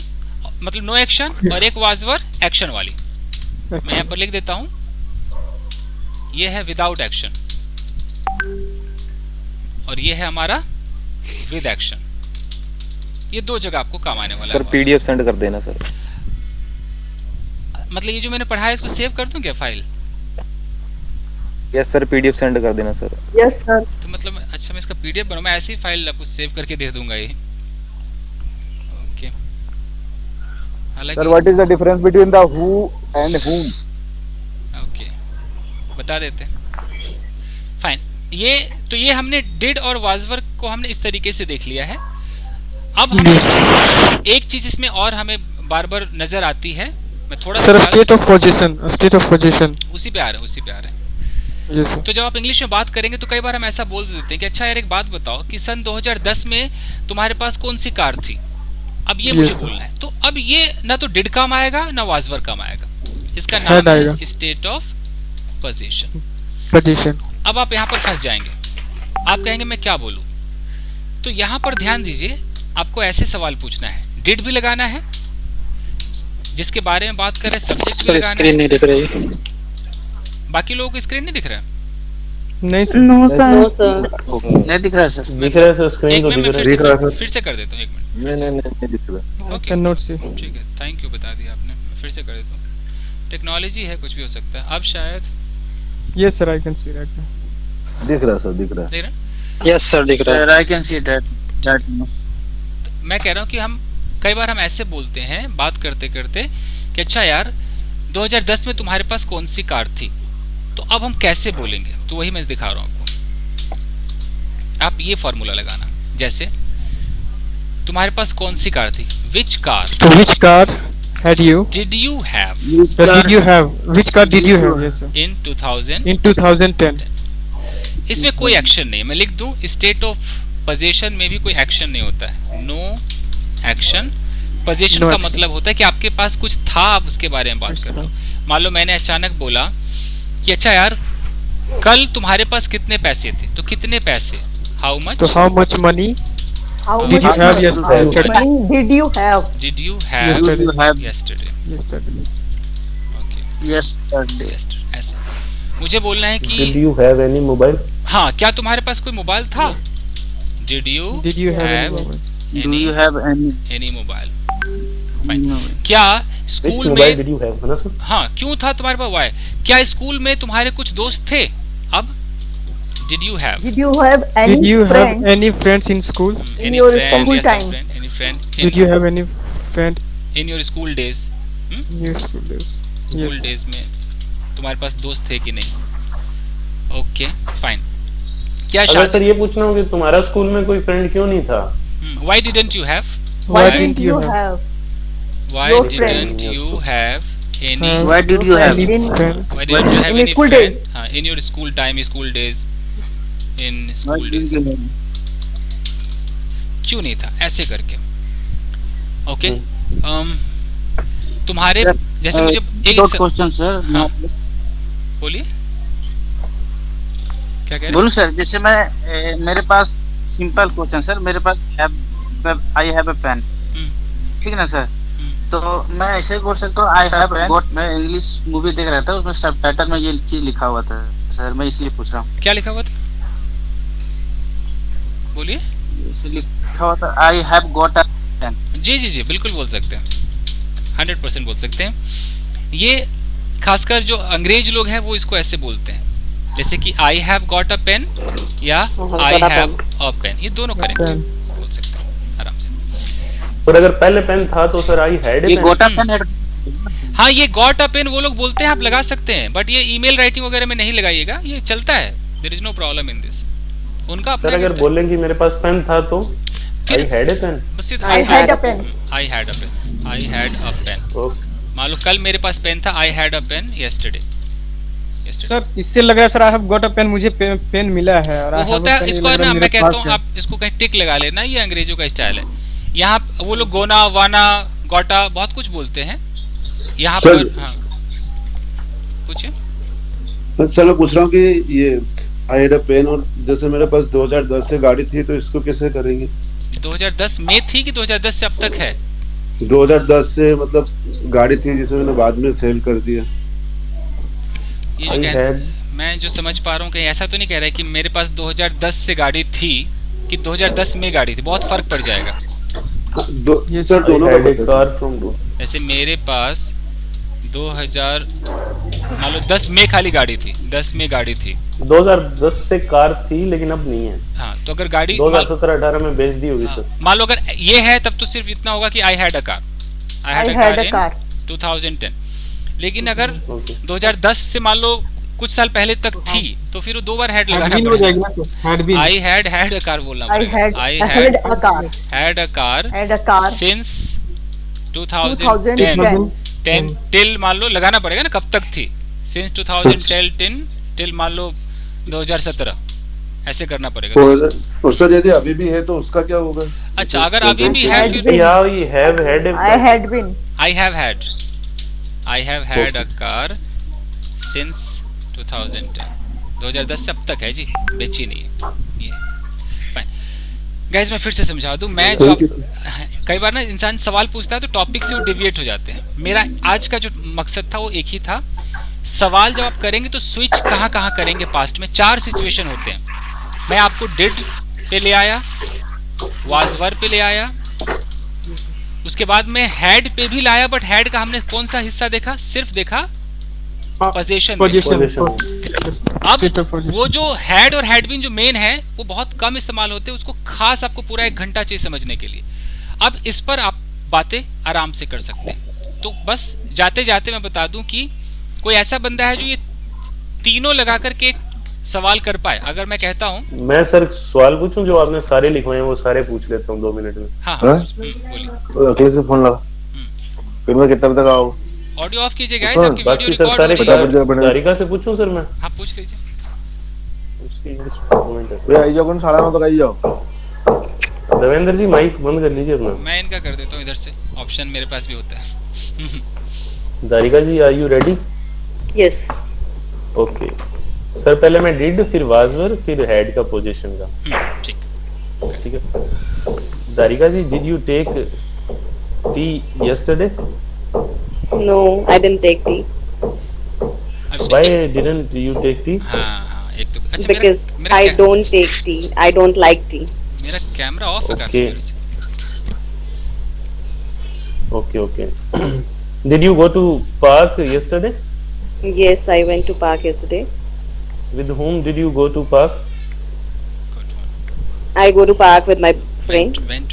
मतलब नो एक्शन, और एक वाजवर एक्शन वाली। मैं यहाँ पर लिख देता हूँ, ये है विदाउट एक्शन, और ये है हमारा विद एक्शन। ये दो जगह आपको काम आने वाला है। सर पीडीएफ सेंड कर देना सर। मतलब ये जो मैंने पढ़ा है इसको सेव कर दूं क्या file? Yes sir, PDF send कर देना सर। Yes sir. तो मतलब अच्छा, मैं इसका पीडीएफ बनाऊं, मैं ऐसे ही फाइल आपको सेव करके दे दूंगा ये। Okay. Sir what is the difference between the who and whom? Okay, बता देते हैं। फाइन। ये हमने डिड और वाज वर्क को हमने इस तरीके से देख लिया है। अब हमें एक चीज इसमें और हमें बार बार नजर आती है, मैं थोड़ा सर स्टेट ऑफ पोजीशन उसी पे आ रहे हैं। तो जब आप इंग्लिश में बात करेंगे तो कई बार हम ऐसा बोल देते हैं कि अच्छा यार एक बात बताओ कि सन 2010 में तुम्हारे पास कौन सी कार थी, अब ये मुझे बोलना है। तो अब ये ना तो डिड काम आएगा ना वाज वर्क काम आएगा, इसका नाम है स्टेट ऑफ पोजीशन। अब आप यहाँ पर फंस जाएंगे, आप कहेंगे मैं क्या बोलूं। तो यहाँ पर ध्यान दीजिए, आपको ऐसे सवाल पूछना है, डिड भी लगाना है, जिसके बारे में बात कर रहे हैं सब्जेक्ट भी लगाना है। नहीं दिख रही, बाकी लोगों को स्क्रीन नहीं दिख रहा है? नहीं नो सर, नहीं दिख रहा है सर। दिख रहा है सर, स्क्रीन तो दिख रहा है। फिर से कर देता हूँ, एक मिनट। नहीं दिख रहा। ओके, नोट से ठीक है, थैंक यू, बता दिया आपने। फिर से कर देता हूँ, टेक्नोलॉजी है, कुछ भी हो सकता है। अब शायद yes sir, I can see that. दिख रहा सर, दिख रहा देख रहे हैं? यस सर दिख रहा है, आई कैन सी दैट। मैं कह रहा हूँ कि हम कई बार हम ऐसे बोलते हैं बात करते करते कि अच्छा यार 2010 में तुम्हारे पास कौन सी कार थी, तो अब हम कैसे बोलेंगे, तो वही मैं दिखा रहा हूँ आपको। आप ये फॉर्मूला लगाना, जैसे तुम्हारे पास कौन सी कार थी, विच कार, तो which car had you did you have, which car did you have, yes sir, in 2010। इसमें कोई एक्शन नहीं है, मैं लिख दूं स्टेट ऑफ पोजीशन में भी कोई एक्शन नहीं होता है, नो एक्शन। पोजीशन का मतलब होता है कि आपके पास कुछ था, आप उसके बारे में बात कर रहे हो। मान लो मैंने अचानक बोला कि अच्छा यार कल तुम्हारे पास कितने पैसे थे, तो कितने पैसे, हाउ मच, तो how much money did you have yesterday? Okay, yesterday। ऐसे मुझे बोलना है कि Did you have any mobile? हाँ, क्या तुम्हारे पास कोई मोबाइल था, Did you have any mobile? क्या स्कूल में did you have, है ना सर? हाँ, क्यों था तुम्हारे पास, वाई, क्या स्कूल में तुम्हारे कुछ दोस्त थे, अब did you have any friends in school, in your school time, any friend did you have any friend in your school days, your school days, school days में तुम्हारे पास दोस्त थे कि नहीं। Okay fine. क्या अगर सर ये पूछना हो कि तुम्हारा स्कूल में कोई फ्रेंड क्यों नहीं था, why didn't you have, why didn't you have why didn't you have any, why did you have why didn't you have in any school friend, days, हाँ, in your school time, school days, in school days, क्यों नहीं था, ऐसे करके। Okay, तुम्हारे जैसे मुझे एक क्वेश्चन सर, हाँ बोलिए, क्या कह रहे बोलूं सर, जैसे मैं मेरे पास सिंपल क्वेश्चन सर, मेरे पास आई हैव अ पेन, ठीक है ना सर, तो मैं ऐसे बोल सकता हूँ आई हैव गॉट, मैं इंग्लिश मूवी देख रहा था, उसमें सबटाइटल में ये चीज लिखा हुआ था सर, मैं इसलिए पूछ रहा हूँ। क्या लिखा हुआ था, बोलिए। लिखा हुआ था I have got a pen. जी जी जी, बिल्कुल बोल सकते हैं, 100% बोल सकते हैं। ये खासकर जो अंग्रेज लोग हैं वो इसको ऐसे बोलते हैं, जैसे कि I have got a pen या आई हैव अ पेन, ये दोनों करेक्ट बोल सकते हैं आराम से। और अगर पहले पेन था तो सर आई हैड ये गॉट अ पेन, हाँ ये गॉट अ पेन वो लोग बोलते हैं, आप लगा सकते हैं, बट ये ईमेल राइटिंग वगैरह में नहीं लगाइएगा, ये चलता है, there is no problem in this. उनका सर अगर बोलें कि मेरे पास पेन था तो आई हैड अ पेन, बस I had a pen, I had a pen, I had a pen. मान लो कल मेरे पास पेन था, I had a pen yesterday. Sir इससे लग रहा है sir I have got a pen, मुझे पेन मिला है, और वो होता है इसको ना, मैं कहता हूँ आप इसको कहीं टिक लगा लेना, ये अंग्रेजों का स्टाइल है। यहाँ वो लोग गोना वाना गोटा बहुत कुछ बोलते हैं, यहाँ पर हाँ पूछिए। सर मैं पूछ रहा हूँ कि ये आई हैड अ पेन, और जैसे मेरे पास 2010 से गाड़ी थी तो इसको कैसे करेंगे, 2010 में थी कि 2010 से अब तक है? 2010 से मतलब गाड़ी थी जिसे मैंने बाद में सेल कर दिया। ये जो मैं जो समझ पा रहा हूँ कहीं ऐसा तो नहीं कह रहा है कि मेरे पास 2010 से गाड़ी थी कि 2010 में गाड़ी थी, बहुत फर्क पड़ जाएगा। सर दोनों जैसे मेरे पास 2000 मान लो 10 में खाली गाड़ी थी, 10 में गाड़ी थी, 2010 से कार थी लेकिन अब नहीं है। हाँ तो अगर गाड़ी 2017-18 में बेच दी होगी सर। मान लो अगर ये है तब तो सिर्फ इतना होगा कि आई had a car, I had a car in 2010। लेकिन अगर 2010 से मान लो कुछ साल पहले तक थी, तो फिर वो 2 बार हैड लगाना Had been हो जाएगा ना तो, had been. I had a car बोलना I पड़ेगा। had I had a car. Had a car Had a car. Since 2010 2010 till मान लो लगाना पड़ेगा ना, कब तक थी, सिंस 2010 टिल मान लो 2017, ऐसे करना पड़ेगा। और सर यदि अभी भी है तो उसका क्या होगा? अच्छा, अगर अभी भी है Had फिर been. Yeah, we have had a I had been. I have had a car since 2010 से अब तक है जी, बेची नहीं है ये। फाइन गाइस, मैं फिर से समझा दूं, मैं जो कई बार ना इंसान सवाल पूछता है तो टॉपिक से वो डिविएट हो जाते हैं। मेरा आज का जो मकसद था वो एक ही था, सवाल जब आप करेंगे तो स्विच कहाँ कहाँ करेंगे पास्ट में। 4 सिचुएशन होते हैं। मैं आपको डिड पे ले आया, वाज वर पे ले आया, उसके बाद में हैड पे भी लाया, बट हैड का हमने कौन सा हिस्सा देखा, सिर्फ देखा पोजीशन। अब वो जो हैड और हैड बीन जो मेन है वो बहुत कम इस्तेमाल होते हैं, उसको खास आपको पूरा 1 घंटा चाहिए समझने के लिए। अब इस पर आप बातें आराम से कर सकते हैं। तो बस जाते जाते मैं बता दूं कि कोई ऐसा बंदा है जो ये तीनों लगा करके एक सवाल कर पाए। अगर मैं कहता हूं, मैं सर सवाल पूछूं, जो आपने सारे लिखवाए हैं वो सारे पूछ लेता हूं 2 मिनट में। हाँ बोलिए। अखिलेश को फोन लगा, फिर मैं कितना तक आऊं? ऑडियो ऑफ कीजिए गाइस, आपकी बाकी वीडियो सर सारे रिकॉर्ड तारिका से पूछूं सर मैं? हाँ पूछ लीजिए। उसकी इंग्लिश कमेंट है। वे आई जाओ, कौन 9:30 तक आई जाओ। देवेंद्र जी माइक बंद कर लीजिए अपना। मैं इनका कर देता हूँ इधर से, ऑप्शन मेरे पास भी होता है। Darika ji, are you ready? Yes. Okay sir, पहले मैं डिड, फिर वाज वर, फिर हैड का पोजीशन का। ठीक है। Darika ji, did you take tea yesterday? No, I didn't take tea. Why didn't you take tea? हाँ, एक तो अच्छा Because I don't take tea. I don't like tea. मेरा कैमरा ऑफ है काफी देर से। Okay. Did you go to park yesterday? Yes, I went to park yesterday. With whom did you go to park? I go to park with my friend. Went.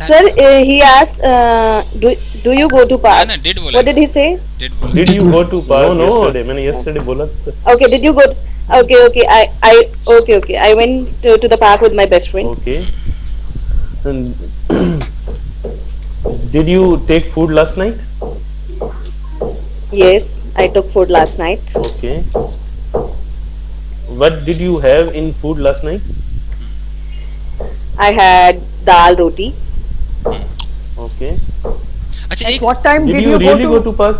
Sir, he asked, do you go to park? No, did बोला। What did he say? Did you go to park yesterday? मैंने yesterday बोला था। Okay, did you go? Okay. I went to the park with my best friend. Okay. And did you take food last night? Yes, I took food last night. Okay. What did you have in food last night? I had dal roti. Okay. अच्छा, At what time did you really go to park?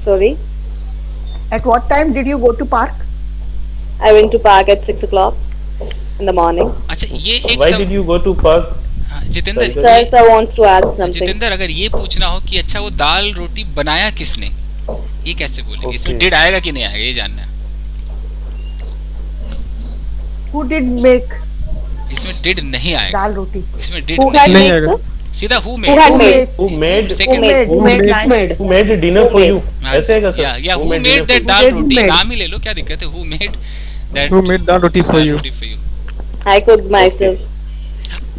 Sorry? At what time did you go to park? I went to park at 6 o'clock in the morning. अच्छा, ये एक Why did you go to park? Jitendra, Sir wants to ask something. Jitendra, अगर ये पूछना हो कि अच्छा वो दाल रोटी बनाया किसने, ये कैसे बोलेंगे? इसमें डिड आएगा कि नहीं आएगा, ये जानना है। Who did make इसमें डिड नहीं आएगा, dal roti? इसमें डिड Who had नहीं made, आएगा, sir? सीधा who Who made। had made? Who made? Second Who made the dinner for you? ऐसे है क्या सर? या who made that dal roti, नाम ही ले लो, क्या दिक्कत है? Who made that? Who made dal roti for you? I cooked myself.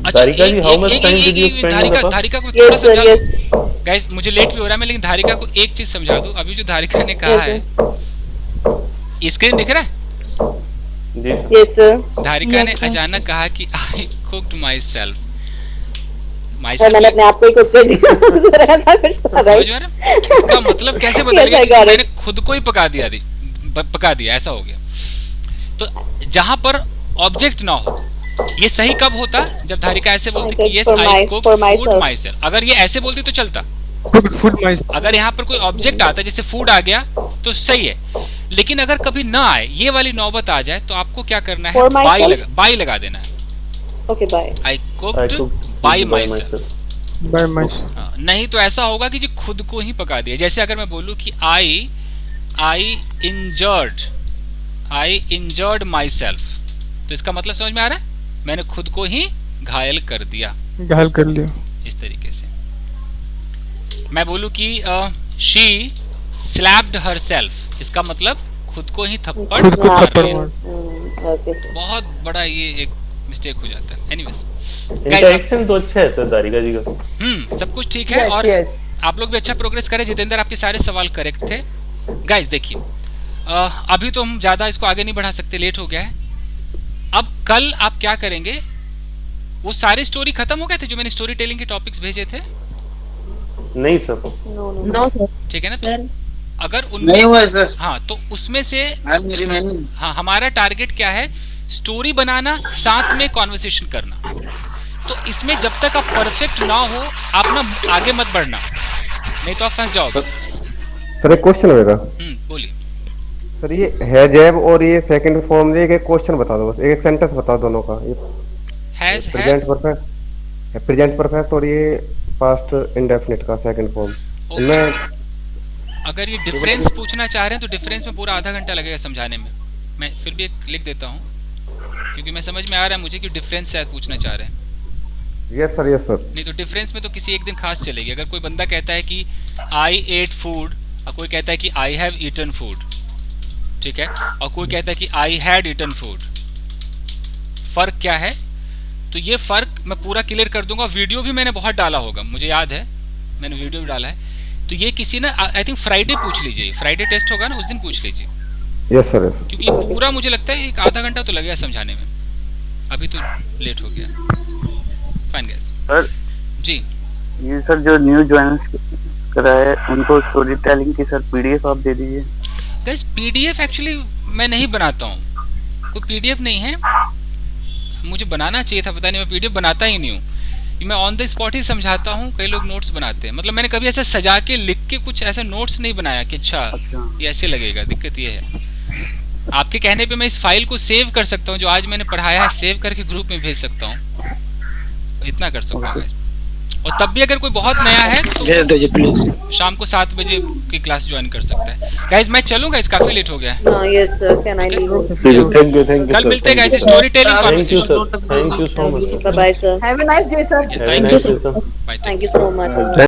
अच्छा, Dharika ji, how much time did you spend on the park? धारिका को थोड़ा Yes, sir, समझा yes. दो गाइस, मुझे लेट भी हो रहा है, मैं लेकिन धारिका को एक चीज समझा दूं। अभी जो धारिका ने कहा है, स्क्रीन दिख रहा है? Yes, sir. धारिका ने अचानक कहा कि I cooked myself। और मैंने अपने आप को ही कुक कर दिया। Sir, ऐसा कुछ था भाई। समझ रहे हैं? इसका मतलब कैसे बदल Yes, गया I कि got it. मैंने खुद को ही पका दिया, ऐसा हो गया। तो जहां पर ऑब्जेक्ट ना हो, ये सही कब होता? जब धारिका ऐसे बोलती कि yes I cook food myself. अगर ये ऐसे बोलती तो चलता, अगर यहाँ पर कोई ऑब्जेक्ट आता है जैसे फूड आ गया तो सही है, लेकिन अगर कभी ना आए, ये वाली नौबत आ जाए, तो आपको क्या करना है? बाई लगा देना है। Okay, bye. आई कुक्ड बाय माइसेल्फ। नहीं तो ऐसा होगा कि जी खुद को ही पका दिया। जैसे अगर मैं बोलूं कि आई इंजर्ड माई सेल्फ, तो इसका मतलब समझ में आ रहा है? मैंने खुद को ही घायल कर दिया। इस तरीके से मैं बोलूं कि शी स्लैप्ड हर सेल्फ, इसका मतलब खुद को ही थप्पड़ मार। बहुत बड़ा ये एक मिस्टेक हो जाता है। एनीवेज, इनका एक्सेंट तो अच्छा है सर दारिका जी का। सब कुछ ठीक है। और आप लोग भी अच्छा प्रोग्रेस करें। जितेंद्र, आपके सारे सवाल करेक्ट थे। गाइस देखिए, अभी तो हम ज़्यादा इसको आगे नहीं बढ़ा सकते, लेट हो गया है। अब कल आप क्या करेंगे, वो सारे स्टोरी खत्म हो गए थे जो मैंने स्टोरी टेलिंग के टॉपिक्स भेजे थे? नहीं सर, नो सर। ठीक है ना, तो अगर नहीं हुआ है सर। हाँ, तो उसमें से मेरी मैंने हाँ, हमारा टारगेट क्या है, स्टोरी बनाना, साथ में कॉन्वर्सेशन करना। तो इसमें जब तक आप परफेक्ट ना हो, आप ना आगे मत बढ़ना, नहीं तो आप फंस जाओगे। सर एक क्वेश्चन होगा। बोलिए सर, ये है जैब और ये सेकंड फॉर्म, एक क्वेश्चन बता दो बस, एक सेंटेंस बताओ दोनों का। ये हैज प्रेजेंट परफेक्ट है, प्रेजेंट परफेक्ट, और ये पास्ट इंडेफिनिट का सेकंड फॉर्म। मैं अगर ये डिफरेंस पूछना चाह रहे हैं तो डिफरेंस में पूरा आधा घंटा लगेगा समझाने में। मैं फिर भी एक लिख देता हूँ, क्योंकि मैं समझ में आ रहा है मुझे कि डिफरेंस शायद पूछना चाह रहे हैं। Yes sir, yes sir. नहीं तो डिफरेंस में तो किसी एक दिन खास चलेगी। अगर कोई बंदा कहता है कि आई एट फूड, और कोई कहता है कि आई हैव ईटन फूड, ठीक है, और कोई कहता है कि आई हैड ईटन फूड, फर्क क्या है? तो ये फर्क मैं पूरा क्लियर कर दूंगा। वीडियो भी मैंने बहुत डाला होगा, मुझे याद है, मैंने वीडियो भी डाला है। तो ये किसी ना, आई थिंक फ्राइडे पूछ लीजिए, फ्राइडे टेस्ट होगा ना, उस दिन पूछ लीजिए। Yes sir, yes. क्योंकि पूरा मुझे लगता है एक आधा घंटा तो लगेगा समझाने में, अभी तो लेट हो गया। Fine guys. सर जी, ये सर जो न्यू ज्वाइन करा है उनको स्टोरी टेलिंग की सर पीडीएफ आप दे दीजिए। गाइस पीडीएफ एक्चुअली मैं नहीं बनाता हूँ, कोई पीडीएफ नहीं है, मुझे बनाना चाहिए था, पता नहीं, मैं पीडीएफ बनाता ही नहीं हूँ। मैं ऑन द स्पॉट ही समझाता हूँ, कई लोग नोट्स बनाते हैं। मतलब मैंने कभी ऐसा सजा के लिख के कुछ ऐसा नोट्स नहीं बनाया कि अच्छा ये ऐसे लगेगा। दिक्कत ये है, आपके कहने पे मैं इस फाइल को सेव कर सकता हूँ, जो आज मैंने पढ़ाया है, सेव करके ग्रुप में भेज सकता हूँ, इतना कर सकता हूँ। और तब भी अगर कोई बहुत नया है तो शाम को 7 बजे की क्लास ज्वाइन कर सकता है। गाइस मैं चलूँ गाइस, काफी लेट हो गया है। Yes sir, can I leave? Thank you कल मिलते हैं guys, story telling conversation. Thank you so much. Bye bye sir. Have a nice day sir. Thank you sir, thank you so much.